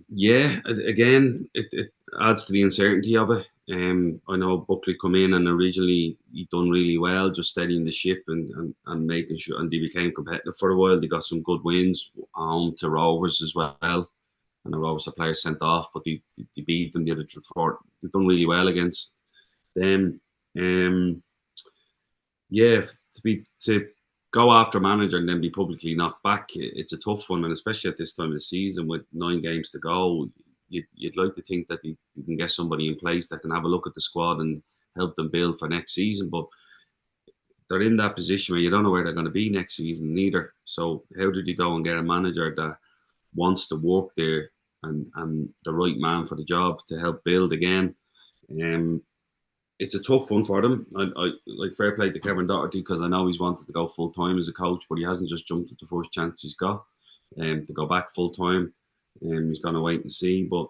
Yeah, again, it adds to the uncertainty of it. I know Buckley come in and originally he done really well, just steadying the ship and making sure, and they became competitive for a while. They got some good wins home to Rovers as well, and the Rovers are players sent off, but they beat them the other four. They've done really well against them. To go after a manager and then be publicly knocked back, it's a tough one, and especially at this time of the season with 9 games to go, you'd like to think that you can get somebody in place that can have a look at the squad and help them build for next season. But they're in that position where you don't know where they're going to be next season neither. So how did you go and get a manager that wants to work there and the right man for the job to help build again? It's a tough one for them. I like fair play to Kevin Doherty, because I know he's wanted to go full time as a coach, but he hasn't just jumped at the first chance he's got to go back full time. He's going to wait and see. But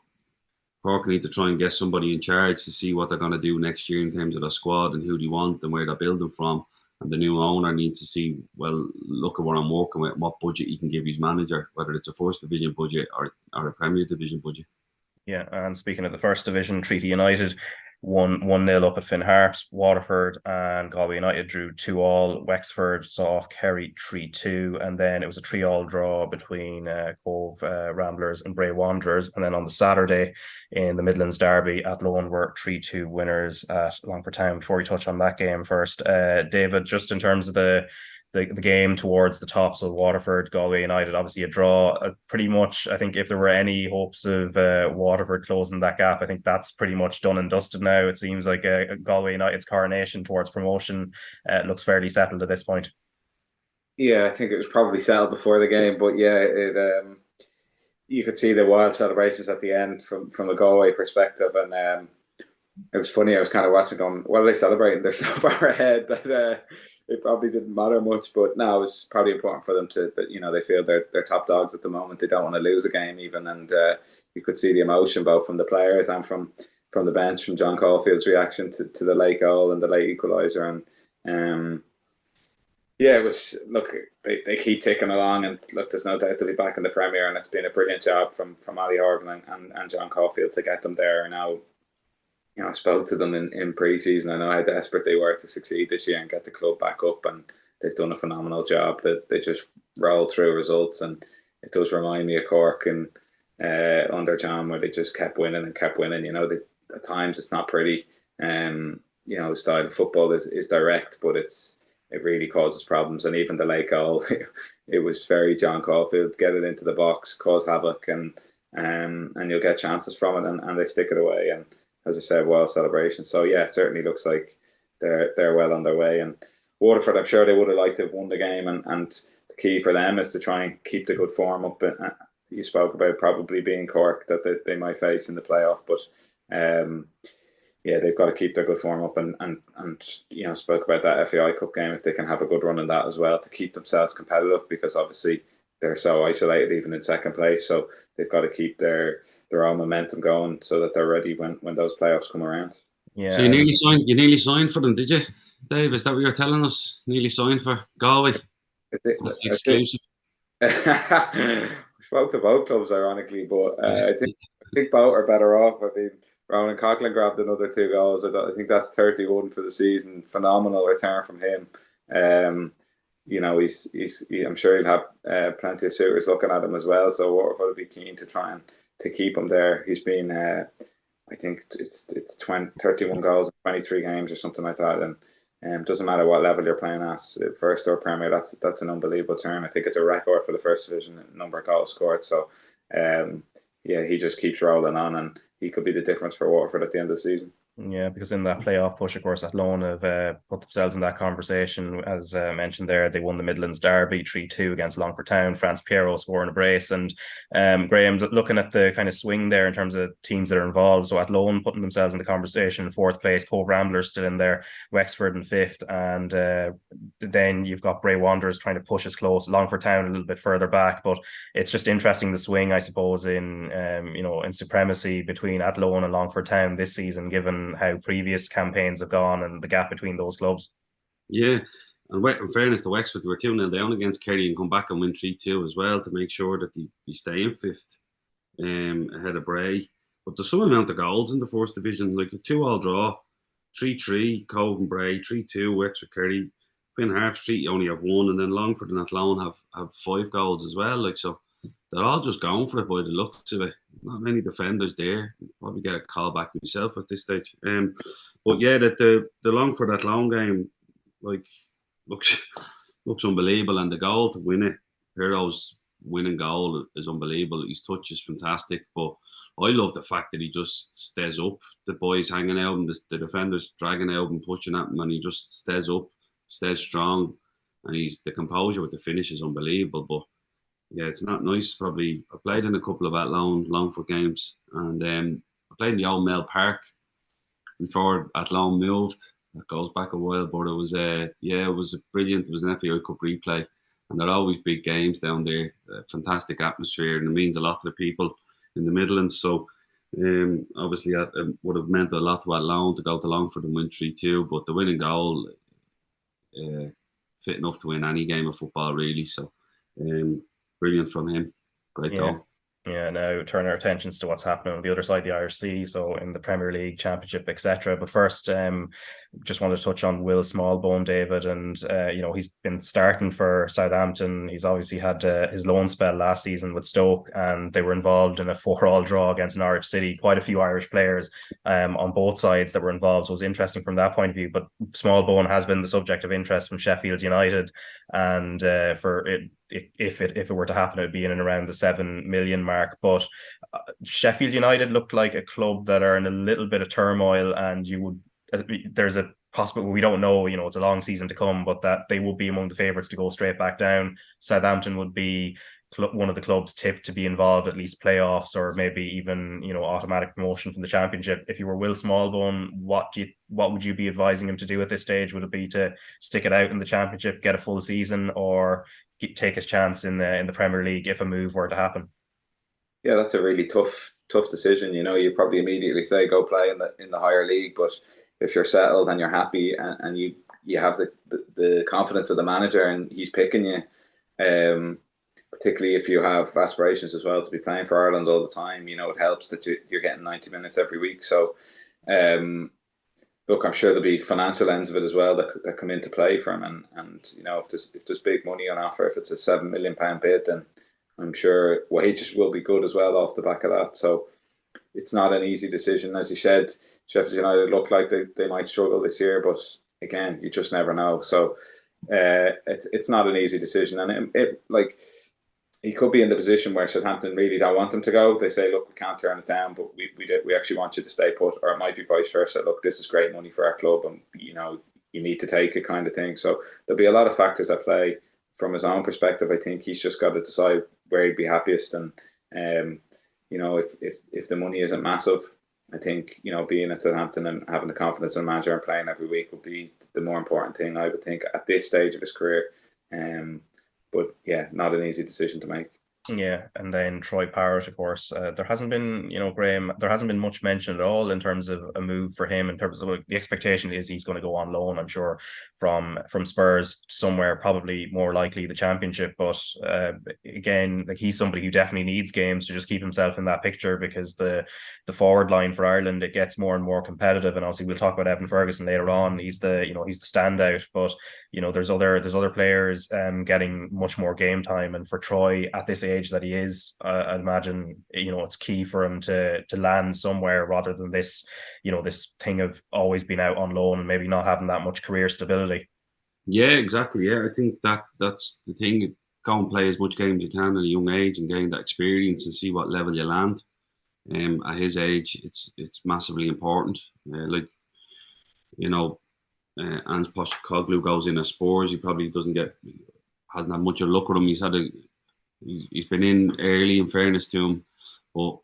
Cork need to try and get somebody in charge to see what they're going to do next year in terms of the squad and who they want and where they're building from. And the new owner needs to see, well, look at what I'm working with, what budget he can give his manager, whether it's a first division budget or a Premier Division budget. Yeah, and speaking of the first division, Treaty United 1-0 up at Finn Harps. Waterford and Galway United drew 2-2. Wexford saw off Kerry 3-2, and then it was a 3-3 draw between Cove Ramblers and Bray Wanderers. And then on the Saturday in the Midlands Derby at Lone were 3-2 winners at Longford Town. Before we touch on that game first, David, just in terms of the game towards the top, so Waterford, Galway United, obviously a draw. Pretty much, I think if there were any hopes of Waterford closing that gap, I think that's pretty much done and dusted now. It seems like Galway United's coronation towards promotion looks fairly settled at this point. Yeah, I think it was probably settled before the game, but yeah, you could see the wild celebrations at the end from a Galway perspective, and it was funny. I was kind of watching going, what are they celebrating? They're so far ahead that it probably didn't matter much, but no, it was probably important for them they feel they're top dogs at the moment. They don't want to lose a game even, and you could see the emotion both from the players and from the bench, from John Caulfield's reaction to the late goal and the late equaliser. And it was, look, they keep ticking along, and look, there's no doubt they'll be back in the Premier, and it's been a brilliant job from Ali Horgan and John Caulfield to get them there. Now, I spoke to them in pre-season. I know how desperate they were to succeed this year and get the club back up, and they've done a phenomenal job. That they just rolled through results, and it does remind me of Cork and under John, where they just kept winning and kept winning. At times it's not pretty. The style of football is direct, but it really causes problems. And even the late goal, it was very John Caulfield, get it into the box, cause havoc, and you'll get chances from it, and they stick it away. And as I said, wild celebration. So yeah, it certainly looks like they're well on their way. And Waterford, I'm sure they would have liked to have won the game, and the key for them is to try and keep the good form up. You spoke about probably being Cork that they might face in the playoff, but they've got to keep their good form up, and spoke about that FAI Cup game, if they can have a good run in that as well to keep themselves competitive, because obviously they're so isolated even in second place. So they've got to keep their own momentum going so that they're ready when those playoffs come around. Yeah. So you nearly signed for them, did you, Dave? Is that what you're telling us? Nearly signed for Galway? That's exclusive. We spoke to both clubs, ironically, but I think both are better off. I mean, Ronan Coughlin grabbed another 2 goals. I think that's 31 for the season. Phenomenal return from him. I'm sure he'll have plenty of suitors looking at him as well. So Waterford will be keen to try and to keep him there. He's been, I think it's 31 goals in 23 games or something like that, and doesn't matter what level you're playing at, first or Premier. That's an unbelievable term. I think it's a record for the first division number of goals scored. So, he just keeps rolling on, and he could be the difference for Waterford at the end of the season. Yeah, because in that playoff push, of course, Athlone have put themselves in that conversation. As mentioned there, they won the Midlands Derby 3-2 against Longford Town. France Piero scoring a brace. And Graham, looking at the kind of swing there in terms of teams that are involved. So Athlone putting themselves in the conversation in fourth place. Cove Ramblers still in there. Wexford in fifth. And then you've got Bray Wanderers trying to push as close. Longford Town a little bit further back. But it's just interesting the swing, I suppose, in supremacy between Athlone and Longford Town this season, given how previous campaigns have gone and the gap between those clubs. Yeah, and in fairness to Wexford, they were 2-0 down against Kerry and come back and win 3-2 as well to make sure that they stay in fifth ahead of Bray. But there's some amount of goals in the first division, like a 2-2 draw, 3-3 Cove and Bray, 3-2 Wexford Kerry, Finn Harps Street only have one, and then Longford and Athlone have 5 goals as well. Like, so they're all just going for it by the looks of it. Not many defenders there. Probably get a call back myself at this stage. But yeah, that the Longford Athlone game looks unbelievable, and the goal to win it, Hero's winning goal is unbelievable. His touch is fantastic, but I love the fact that he just stays up. The boys hanging out and the defenders dragging out and pushing at him, and he just stays up, stays strong, and the composure with the finish is unbelievable. But yeah, it's not nice. Probably I played in a couple of Longford games, and I played in the old Mel Park before Athlone moved. That goes back a while, but it was it was brilliant. It was an FAI Cup replay, and they're always big games down there. Fantastic atmosphere, and it means a lot to the people in the Midlands. So obviously that would have meant a lot to Athlone to go to Longford and win 3-2, but the winning goal fit enough to win any game of football really. So brilliant from him. Great goal. Yeah, now turn our attentions to what's happening on the other side of the Irish Sea, so in the Premier League, Championship, etc. But first, just wanted to touch on Will Smallbone, David, and he's been starting for Southampton. He's obviously had his loan spell last season with Stoke, and they were involved in a 4-4 draw against Norwich City. Quite a fefew Irish players on both sides that were involved, so it was interesting from that point of view. But Smallbone has been the subject of interest from Sheffield United, and if it were to happen, it would be in and around the 7 million mark. But Sheffield United looked like a club that are in a little bit of turmoil, and there's a possible, we don't know, it's a long season to come, but that they will be among the favourites to go straight back down. Southampton would be one of the clubs tipped to be involved, at least playoffs, or maybe even automatic promotion from the Championship. If you were Will Smallbone, what would you be advising him to do at this stage? Would it be to stick it out in the Championship, get a full season, or take his chance in the Premier League if a move were to happen? Yeah, that's a really tough decision. You probably immediately say go play in the higher league, but if you're settled and you're happy and you have the confidence of the manager and he's picking you, particularly if you have aspirations as well to be playing for Ireland all the time, it helps that you're getting 90 minutes every week. So look, I'm sure there'll be financial ends of it as well that come into play for him, and if there's big money on offer, if it's a £7 million bid, then I'm sure wages will be good as well off the back of that. So it's not an easy decision. As you said, Sheffield United look like they might struggle this year, but again, you just never know. So it's not an easy decision, and he could be in the position where Southampton really don't want him to go. They say, look, we can't turn it down, but we actually want you to stay put. Or it might be vice versa. Look, this is great money for our club, and you need to take it, kind of thing. So there'll be a lot of factors at play. From his own perspective, I think he's just got to decide where he'd be happiest. And if the money isn't massive, I think being at Southampton and having the confidence in the manager and playing every week would be the more important thing, I would think, at this stage of his career. But yeah, not an easy decision to make. Yeah, and then Troy Parrott, of course. There hasn't been, Graham, there hasn't been much mention at all in terms of a move for him. In terms of the expectation is he's going to go on loan, I'm sure, from Spurs somewhere, probably more likely the Championship. But again, like he's somebody who definitely needs games to just keep himself in that picture, because the forward line for Ireland, it gets more and more competitive. And obviously, we'll talk about Evan Ferguson later on. He's the standout, but there's other players getting much more game time, and for Troy at this age that he is, I imagine it's key for him to land somewhere rather than this thing of always being out on loan and maybe not having that much career stability. Yeah, exactly. Yeah, I think that's the thing. Go and play as much games as you can at a young age and gain that experience and see what level you land. At his age, it's massively important. Ange Postecoglou goes in as Spurs. He probably hasn't had much of a look at him. He's been in early, in fairness to him, but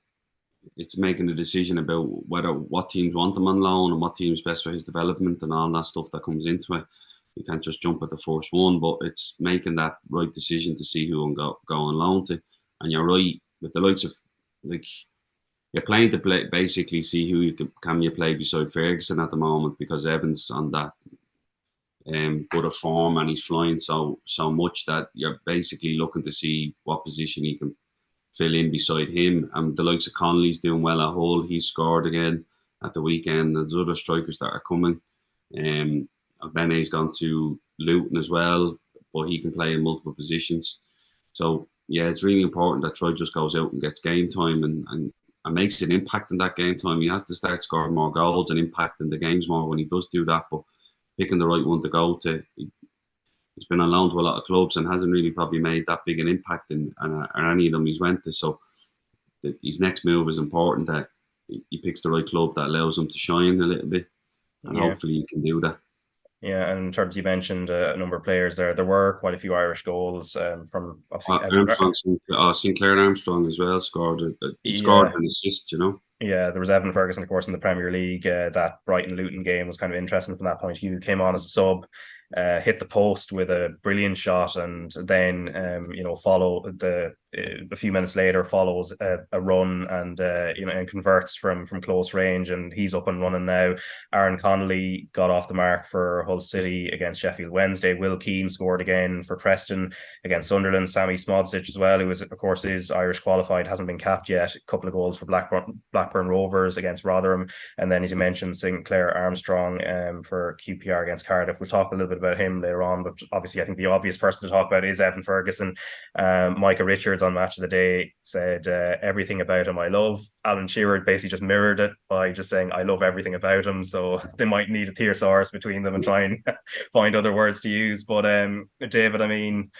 it's making a decision about what teams want him on loan and what team's best for his development and all that stuff that comes into it. You can't just jump at the first one, but it's making that right decision to see who go on loan to. And you're right, with the likes of, like, you're playing to basically see who you can play beside Ferguson at the moment, because Evans on that good of form and he's flying so much that you're basically looking to see what position he can fill in beside him. And the likes of Connolly's doing well at Hull. He scored again at the weekend. There's other strikers that are coming. Bene's gone to Luton as well, but he can play in multiple positions. So yeah, it's really important that Troy just goes out and gets game time and makes an impact in that game time. He has to start scoring more goals and impacting the games more when he does do that. But picking the right one to go to, he's been on loan to a lot of clubs and hasn't really probably made that big an impact in any of them he's went to. So his next move is important, that he picks the right club that allows him to shine a little bit, and hopefully he can do that. Yeah, and in terms, you mentioned a number of players there. There were quite a few Irish goals from obviously Sinclair Armstrong as well scored. He scored an assist, Yeah, there was Evan Ferguson, of course, in the Premier League. That Brighton-Luton game was kind of interesting from that point. He came on as a sub, hit the post with a brilliant shot, and then a few minutes later follows a run and and converts from close range, and he's up and running now. Aaron Connolly got off the mark for Hull City against Sheffield Wednesday. Will Keane scored again for Preston against Sunderland. Sammy Smodzich as well, who of course is Irish qualified, hasn't been capped yet. A couple of goals for Blackburn Rovers against Rotherham, and then, as you mentioned, Sinclair Armstrong for QPR against Cardiff. We'll talk a little bit about him later on, but obviously I think the obvious person to talk about is Evan Ferguson. Micah Richards on Match of the Day said everything about him I love. Alan Shearer basically just mirrored it by just saying I love everything about him, so they might need a thesaurus between them and try and find other words to use. But David, I mean,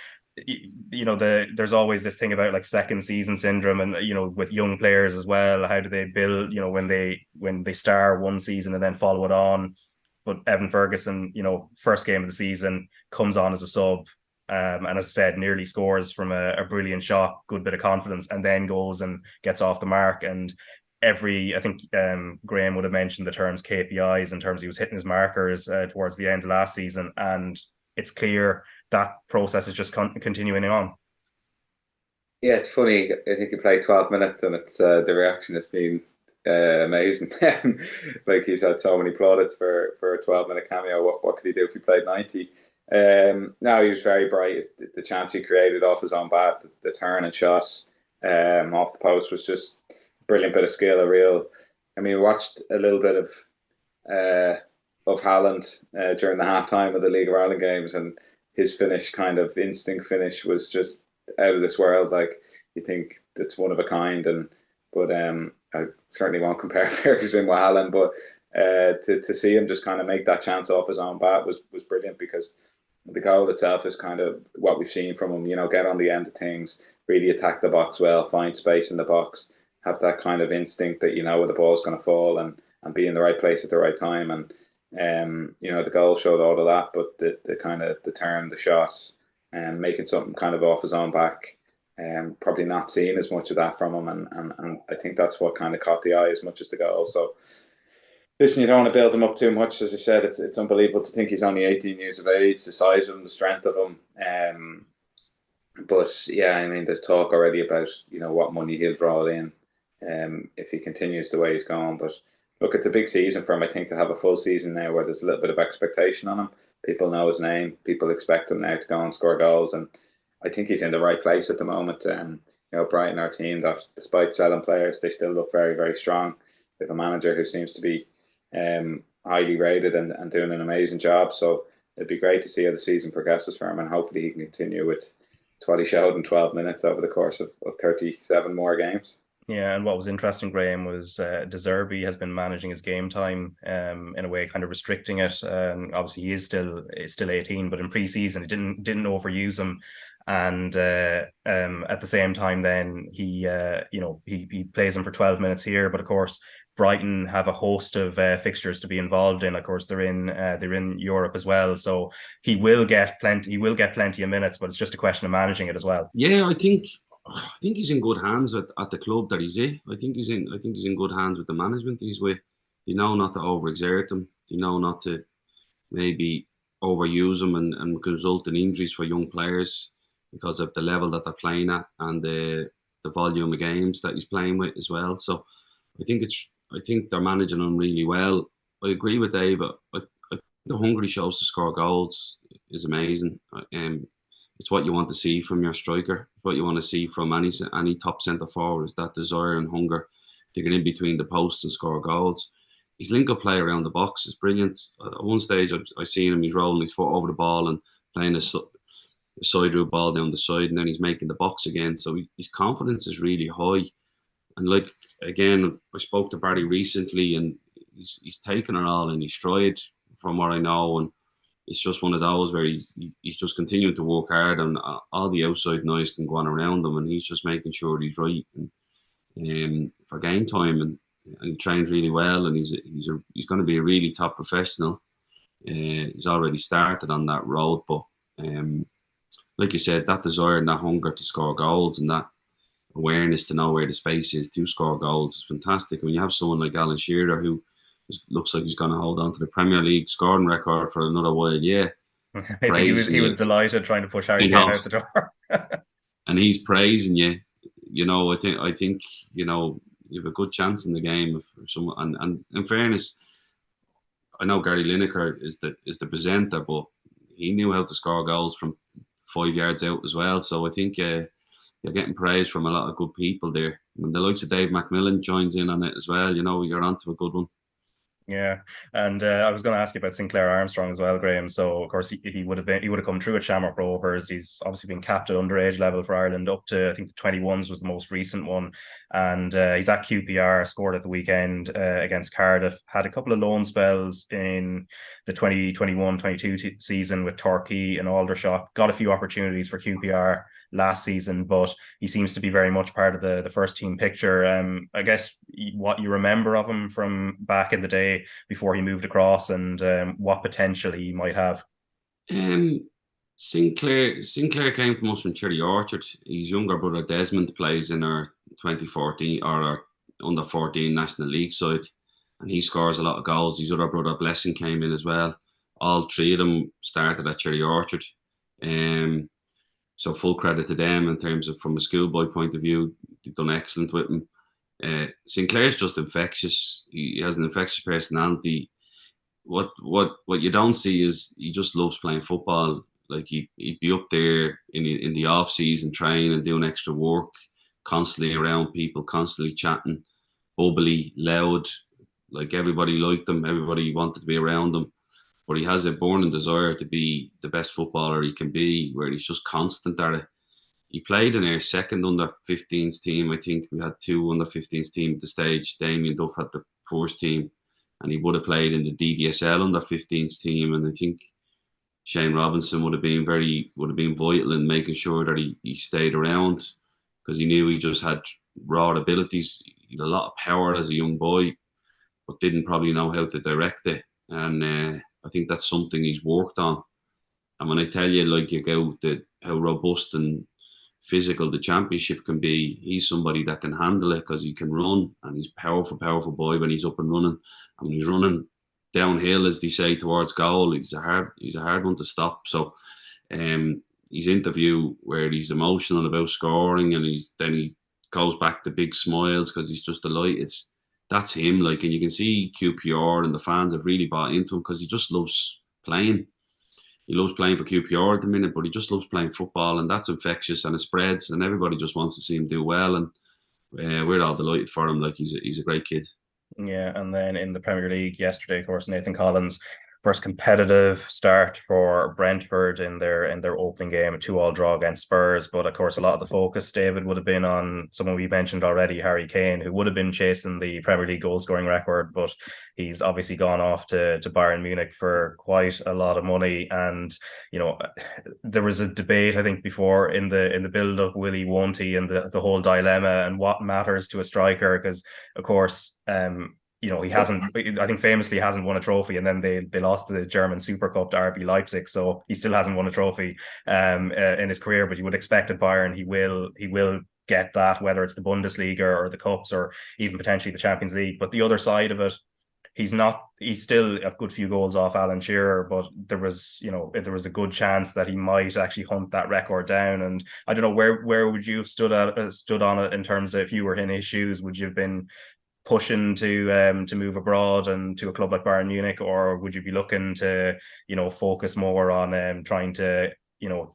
there's always this thing about like second season syndrome, and with young players as well, how do they build when they star one season and then follow it on. But Evan Ferguson, first game of the season, comes on as a sub, and as I said, nearly scores from a brilliant shot, good bit of confidence, and then goes and gets off the mark. And I think Graham would have mentioned the terms KPIs in terms he was hitting his markers towards the end of last season, and it's clear that process is just continuing on. Yeah, it's funny. I think he played 12 minutes and it's the reaction has been amazing. Like, he's had so many plaudits for a 12-minute cameo. What could he do if he played 90? No, he was very bright. The chance he created off his own bat, the turn and shot off the post was just a brilliant bit of skill. We watched a little bit of Haaland during the halftime of the League of Ireland games, and his finish, kind of instinct finish, was just out of this world. Like, you think that's one of a kind, but I certainly won't compare Ferguson with Haaland, but to see him just kind of make that chance off his own bat was brilliant, because the goal itself is kind of what we've seen from him, get on the end of things, really attack the box well, find space in the box, have that kind of instinct that where the ball's going to fall, and be in the right place at the right time. And the goal showed all of that, but the kind of the turn, the shot, and making something kind of off his own back, probably not seeing as much of that from him, and I think that's what kind of caught the eye as much as the goal. So listen, you don't want to build him up too much. As I said, it's unbelievable to think he's only 18 years of age, the size of him, the strength of him. But yeah, I mean, there's talk already about what money he'll draw in if he continues the way he's going. But look, it's a big season for him. I think to have a full season now where there's a little bit of expectation on him. People know his name. People expect him now to go and score goals, and I think he's in the right place at the moment. Brighton, our team, that despite selling players, they still look very, very strong. They have a manager who seems to be highly rated and doing an amazing job. So it'd be great to see how the season progresses for him, and hopefully he can continue with what he showed in 12 minutes over the course of 37 more games. Yeah, and what was interesting, Graham, was De Zerbi has been managing his game time in a way, kind of restricting it. Obviously, he is still 18, but in pre-season, he didn't overuse him. And at the same time, then he plays him for 12 minutes here. But of course, Brighton have a host of fixtures to be involved in. Of course, they're in Europe as well, so he will get plenty of minutes. But it's just a question of managing it as well. Yeah, I think he's in good hands at the club that he's in. I think he's in good hands with the management he's with. They know not to overexert him. They know not to maybe overuse him and result in injuries for young players because of the level that they're playing at and the volume of games that he's playing with as well. So I think they're managing him really well. I agree with Dave. The hunger he shows to score goals is amazing. It's what you want to see from your striker. It's what you want to see from any top centre forward, is that desire and hunger to get in between the posts and score goals. His link-up play around the box is brilliant. At one stage, I seen him, he's rolling his foot over the ball and playing a side route ball down the side, and then he's making the box again. So his confidence is really high. And again, I spoke to Barry recently, and he's taken it all in his stride, from what I know, and it's just one of those where he's just continuing to work hard, and all the outside noise can go on around him, and he's just making sure he's right and for game time, and he trains really well, and he's going to be a really top professional. He's already started on that road, but like you said, that desire and that hunger to score goals and that awareness to know where the space is to score goals is fantastic. When you have someone like Alan Shearer who looks like he's going to hold on to the Premier League scoring record for another while, yeah. I think he was delighted trying to push Harry Kane out the door. And he's praising you. I think you have a good chance in the game if someone. And in fairness, I know Gary Lineker is the presenter, but he knew how to score goals from 5 yards out as well. So I think you're getting praise from a lot of good people there. And the likes of Dave McMillan joins in on it as well. You're onto a good one. Yeah, and I was going to ask you about Sinclair Armstrong as well, Graham. So of course he would have come through at Shamrock Rovers. He's obviously been capped at underage level for Ireland up to, I think, the 21s was the most recent one, and he's at QPR, scored at the weekend against Cardiff. Had a couple of loan spells in the 2021-22 season with Torquay and Aldershot. Got a few opportunities for QPR last season, but he seems to be very much part of the first team picture. I guess what you remember of him from back in the day before he moved across, and what potential he might have. Sinclair came from us from Cherry Orchard. His younger brother Desmond plays in our 2014 or our under 14 National League side, and he scores a lot of goals. His other brother Blessing came in as well. All three of them started at Cherry Orchard. So full credit to them in terms of from a schoolboy point of view. They've done excellent with him. Sinclair's just infectious. He has an infectious personality. What you don't see is he just loves playing football. Like he'd be up there in the off season training and doing extra work, constantly around people, constantly chatting, bubbly, loud. Like everybody liked him, everybody wanted to be around him. But he has a burning desire to be the best footballer he can be, where he's just constant at it. He played in our second under 15s team. I think we had two under 15s team at the stage. Damien Duff had the first team, and he would have played in the DDSL under 15s team. And I think Shane Robinson would have been vital in making sure that he stayed around, because he knew he just had raw abilities. He had a lot of power as a young boy, but didn't probably know how to direct it. And I think that's something he's worked on. And when I tell you, how robust and physical the championship can be, he's somebody that can handle it, because he can run, and he's powerful boy when he's up and running. And when he's running downhill, as they say, towards goal, he's a hard one to stop. So his interview where he's emotional about scoring, and then he goes back to big smiles because he's just delighted. That's him, like, and you can see QPR and the fans have really bought into him because he just loves playing. He loves playing for QPR at the minute, but he just loves playing football, and that's infectious, and it spreads, and everybody just wants to see him do well, and we're all delighted for him. Like, he's a great kid. Yeah, and then in the Premier League yesterday, of course, Nathan Collins' first competitive start for Brentford in their opening game, a 2-2 draw against Spurs. But of course, a lot of the focus, David, would have been on someone we mentioned already, Harry Kane, who would have been chasing the Premier League goal scoring record, but he's obviously gone off to Bayern Munich for quite a lot of money. And there was a debate, I think, before in the build up, will he, won't he, and the whole dilemma and what matters to a striker, because of course he hasn't, I think famously hasn't won a trophy, and then they lost the German Super Cup to RB Leipzig, so he still hasn't won a trophy in his career. But you would expect at Bayern he will get that, whether it's the Bundesliga or the Cups or even potentially the Champions League. But the other side of it, he's still a good few goals off Alan Shearer, but there was a good chance that he might actually hunt that record down. And I don't know, where would you have stood on it in terms of, if you were in his shoes, would you have been pushing to move abroad and to a club like Bayern Munich, or would you be looking to focus more on trying to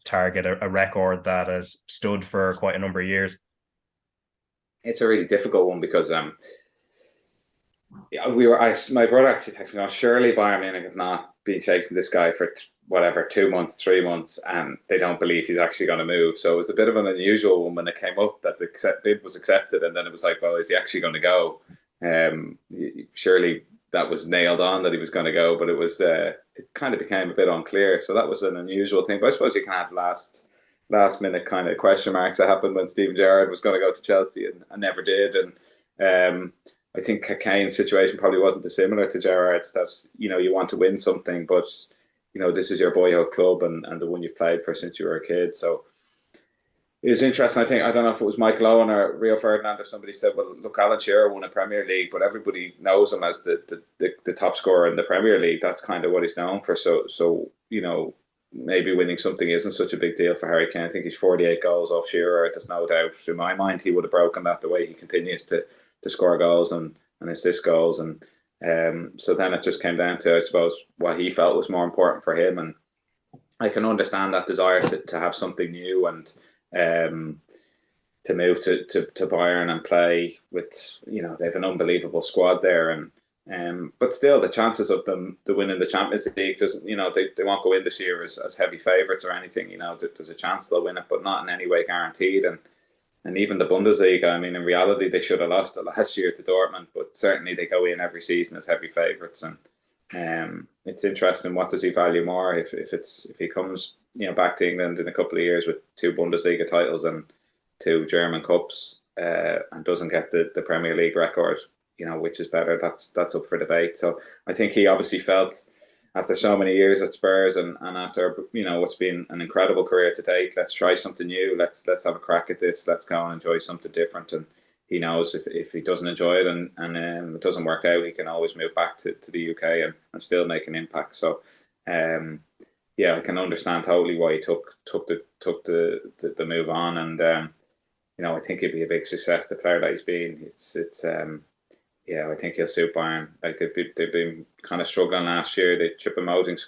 target a record that has stood for quite a number of years? It's a really difficult one because my brother actually texted me, surely Bayern Munich have not been chasing this guy for 2 months, 3 months, and they don't believe he's actually going to move. So it was a bit of an unusual one when it came up that the bid was accepted, and then it was like, well, is he actually going to go? Surely that was nailed on that he was going to go, but it kind of became a bit unclear. So that was an unusual thing. But I suppose you can have last minute kind of question marks that happened when Steven Gerrard was going to go to Chelsea and never did. And I think Kane's situation probably wasn't dissimilar to Gerrard's, that you want to win something, but this is your boyhood club and the one you've played for since you were a kid. So it was interesting. I don't know if it was Michael Owen or Rio Ferdinand or somebody said, well, look, Alan Shearer won a Premier League, but everybody knows him as the top scorer in the Premier League. That's kind of what he's known for. So maybe winning something isn't such a big deal for Harry Kane. I think he's 48 goals off Shearer. There's no doubt in my mind he would have broken that, the way he continues to score goals and assist goals. And so then it just came down to, I suppose, what he felt was more important for him. And I can understand that desire to have something new and to move to Bayern and play with, they have an unbelievable squad there. And but still, the chances of them winning the Champions League doesn't, they won't go in this year as heavy favourites or anything. There's a chance they'll win it, but not in any way guaranteed. And even the Bundesliga, I mean, in reality, they should have lost it last year to Dortmund, but certainly they go in every season as heavy favourites. And it's interesting, what does he value more? If he comes back to England in a couple of years with 2 Bundesliga titles and 2 German Cups and doesn't get the Premier League record, which is better? That's up for debate. So I think he obviously felt, after so many years at Spurs and after what's been an incredible career to date, let's try something new. Let's have a crack at this. Let's go and enjoy something different. And he knows if he doesn't enjoy it and it doesn't work out, he can always move back to the UK and still make an impact. So I can understand totally why he took the move on. And I think he'd be a big success, the player that he's been. I think he'll suit Bayern. Like they've been kind of struggling last year. They Choupo-Moting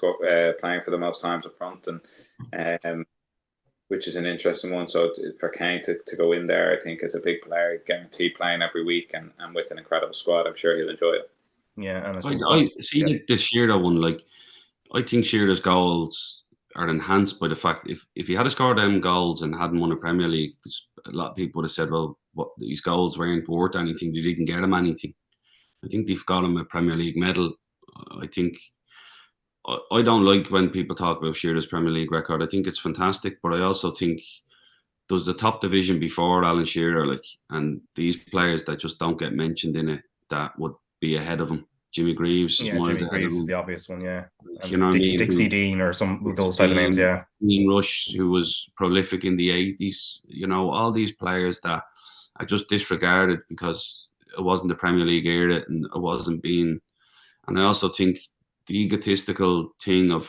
playing for the most times up front, and which is an interesting one. So for Kane to go in there, I think as a big player, guaranteed playing every week, and with an incredible squad, I'm sure he'll enjoy it. Yeah, and I see the Shearer one. Like, I think Shearer's goals are enhanced by the fact if he had scored them goals and hadn't won a Premier League, a lot of people would have said, well, what, these goals weren't worth anything. They didn't get him anything. I think they've got him a Premier League medal. I think I don't like when people talk about Shearer's Premier League record. I think it's fantastic, but I also think there was the top division before Alan Shearer, and these players that just don't get mentioned in it that would be ahead of him. Jimmy Greaves, Jimmy Greaves is the obvious one, yeah. You know what I mean? Dixie Dean or some of those type of names, yeah. Ian Rush, who was prolific in the 80s. All these players that I just disregarded because it wasn't the Premier League era and it wasn't being. And I also think the egotistical thing of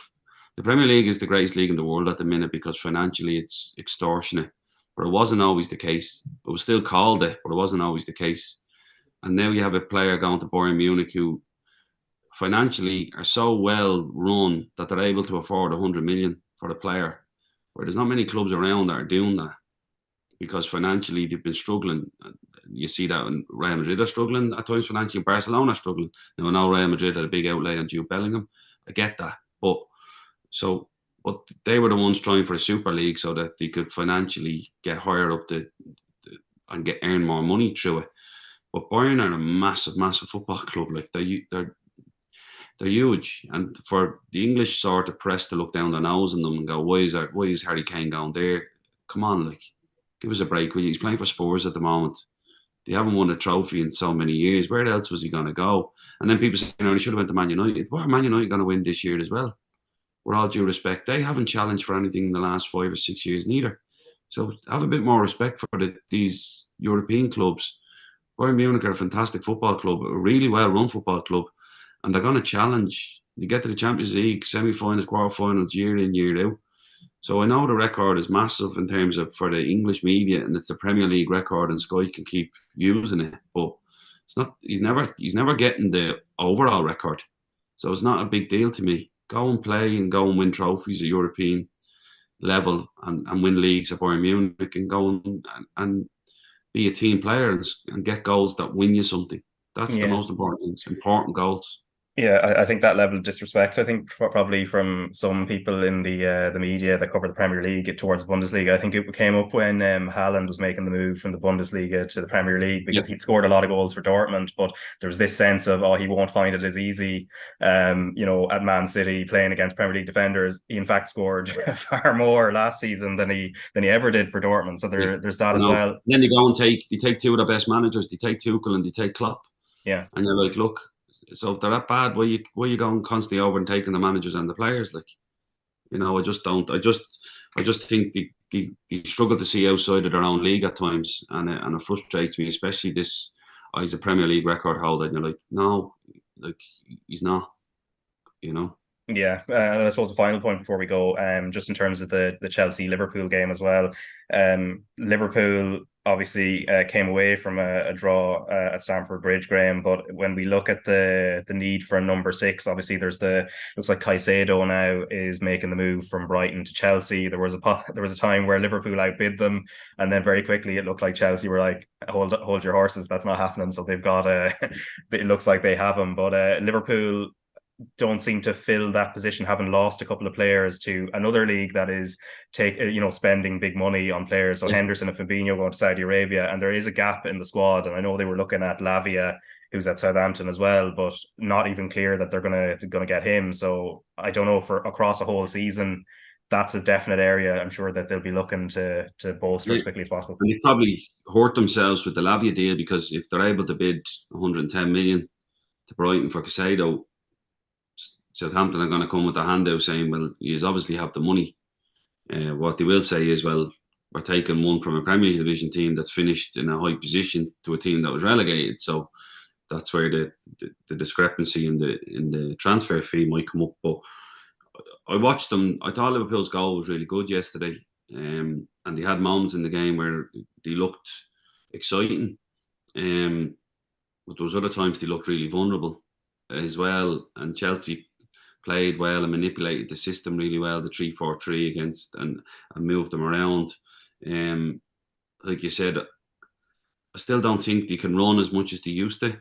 the Premier League is the greatest league in the world at the minute because financially it's extortionate. But it wasn't always the case. It was still called it, but it wasn't always the case. And now you have a player going to Bayern Munich who financially are so well run that they're able to afford 100 million for the player, where there's not many clubs around that are doing that because financially they've been struggling. You see that when Real Madrid are struggling at times financially, Barcelona are struggling. Now I know Real Madrid had a big outlay on Jude Bellingham. I get that, but they were the ones trying for a Super League so that they could financially get higher up and earn more money through it. But Bayern are a massive football club. Like they're huge, and for the English sort of press to look down their nose on them and go, why is Harry Kane going there? Come on, like, give us a break. He's playing for Spurs at the moment. They haven't won a trophy in so many years. Where else was he going to go? And then people say, he should have went to Man United. What are Man United going to win this year as well? With all due respect, they haven't challenged for anything in the last 5 or 6 years neither. So have a bit more respect for these European clubs. Bayern Munich are a fantastic football club, a really well-run football club, and they're going to challenge. They get to the Champions League, semi-finals, quarter-finals, year in, year out. So I know the record is massive in terms of for the English media, and it's the Premier League record, and Sky can keep using it. But it's not. He's never getting the overall record, so it's not a big deal to me. Go and play and go and win trophies at European level and win leagues at Bayern Munich and go and be a team player and get goals that win you something. That's the most important things, important goals. Yeah, I think that level of disrespect, I think probably from some people in the media that cover the Premier League towards the Bundesliga, I think it came up when Haaland was making the move from the Bundesliga to the Premier League because he'd scored a lot of goals for Dortmund, but there was this sense of, he won't find it as easy, at Man City playing against Premier League defenders. He in fact scored far more last season than he ever did for Dortmund. So there's that as well. And then they go and take two of the best managers. They take Tuchel and they take Klopp. Yeah, and you're like, look. So if they're that bad, why you going constantly over and taking the managers and the players? Like, I just don't. I just think they struggle to see outside of their own league at times, and it frustrates me, especially this. He's a Premier League record holder, and you're like, no, like he's not. Yeah, and I suppose the final point before we go, just in terms of the Chelsea-Liverpool game as well. Liverpool obviously came away from a draw at Stamford Bridge, Graham. But when we look at the need for a number 6, obviously looks like Caicedo now is making the move from Brighton to Chelsea. There was a time where Liverpool outbid them, and then very quickly it looked like Chelsea were like, hold your horses, that's not happening. So they've got it looks like they have him, but Liverpool don't seem to fill that position, having lost a couple of players to another league that is spending big money on players. So Henderson and Fabinho going to Saudi Arabia, and there is a gap in the squad. And I know they were looking at Lavia, who's at Southampton as well, but not even clear that they're gonna get him. So I don't know, for across a whole season, that's a definite area I'm sure that they'll be looking to bolster as quickly as possible. And they've probably hurt themselves with the Lavia deal, because if they're able to bid 110 million to Brighton for Caicedo, Southampton are going to come with a handout saying, well, you obviously have the money. What they will say is, well, we're taking one from a Premier Division team that's finished in a high position to a team that was relegated. So that's where the discrepancy in the transfer fee might come up. But I watched them. I thought Liverpool's goal was really good yesterday, and they had moments in the game where they looked exciting. But there was other times they looked really vulnerable as well. And Chelsea played well and manipulated the system really well, the 3-4-3 against, and moved them around. Like you said, I still don't think they can run as much as they used to.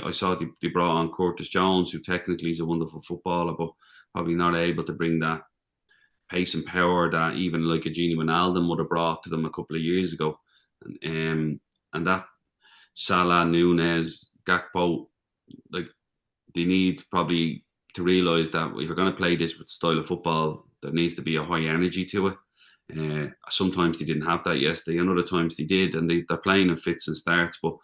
I saw they brought on Curtis Jones, who technically is a wonderful footballer, but probably not able to bring that pace and power that even like a Gini Wijnaldum would have brought to them a couple of years ago. And that Salah, Nunez, Gakpo, like, they need probably to realise that if you're going to play this style of football, there needs to be a high energy to it. Sometimes they didn't have that yesterday, and other times they did, and they're playing in fits and starts. But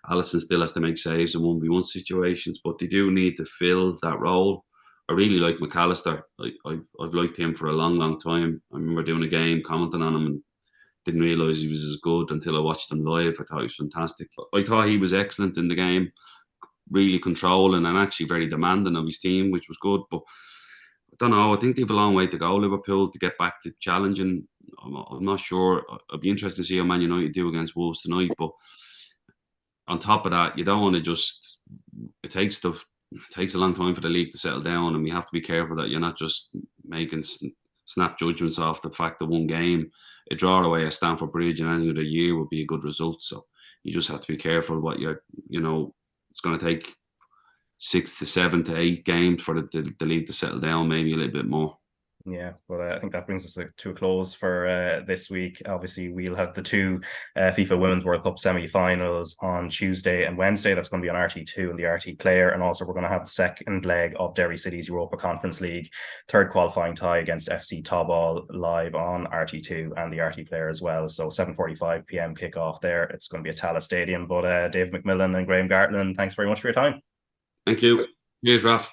Alisson still has to make saves in 1v1 situations, but they do need to fill that role. I really like McAllister. I've liked him for a long time. I remember doing a game, commenting on him, and didn't realise he was as good until I watched him live. I thought he was fantastic. I thought he was excellent in the game, really controlling and actually very demanding of his team, which was good. But don't know. I think they have a long way to go, Liverpool, to get back to challenging. I'm not sure. I'd be interested to see how Man United do against Wolves tonight. But on top of that, you don't want to just. It takes a long time for the league to settle down, and we have to be careful that you're not just making snap judgments off the fact that one game, a draw away at Stamford Bridge in any other year would be a good result. So you just have to be careful what it's going to take 6 to 7 to 8 games for the league to settle down, maybe a little bit more. Yeah, but I think that brings us to a close for this week. Obviously, we'll have the 2 FIFA Women's World Cup semi-finals on Tuesday and Wednesday. That's going to be on RT2 and the RT Player. And also we're going to have the second leg of Derry City's Europa Conference League, third qualifying tie against FC Tobol, live on RT2 and the RT Player as well. So 7:45 p.m. kickoff there. It's going to be at Tallaght Stadium. But Dave McMillan and Graham Gartland, thanks very much for your time. Thank you. Cheers, Raf.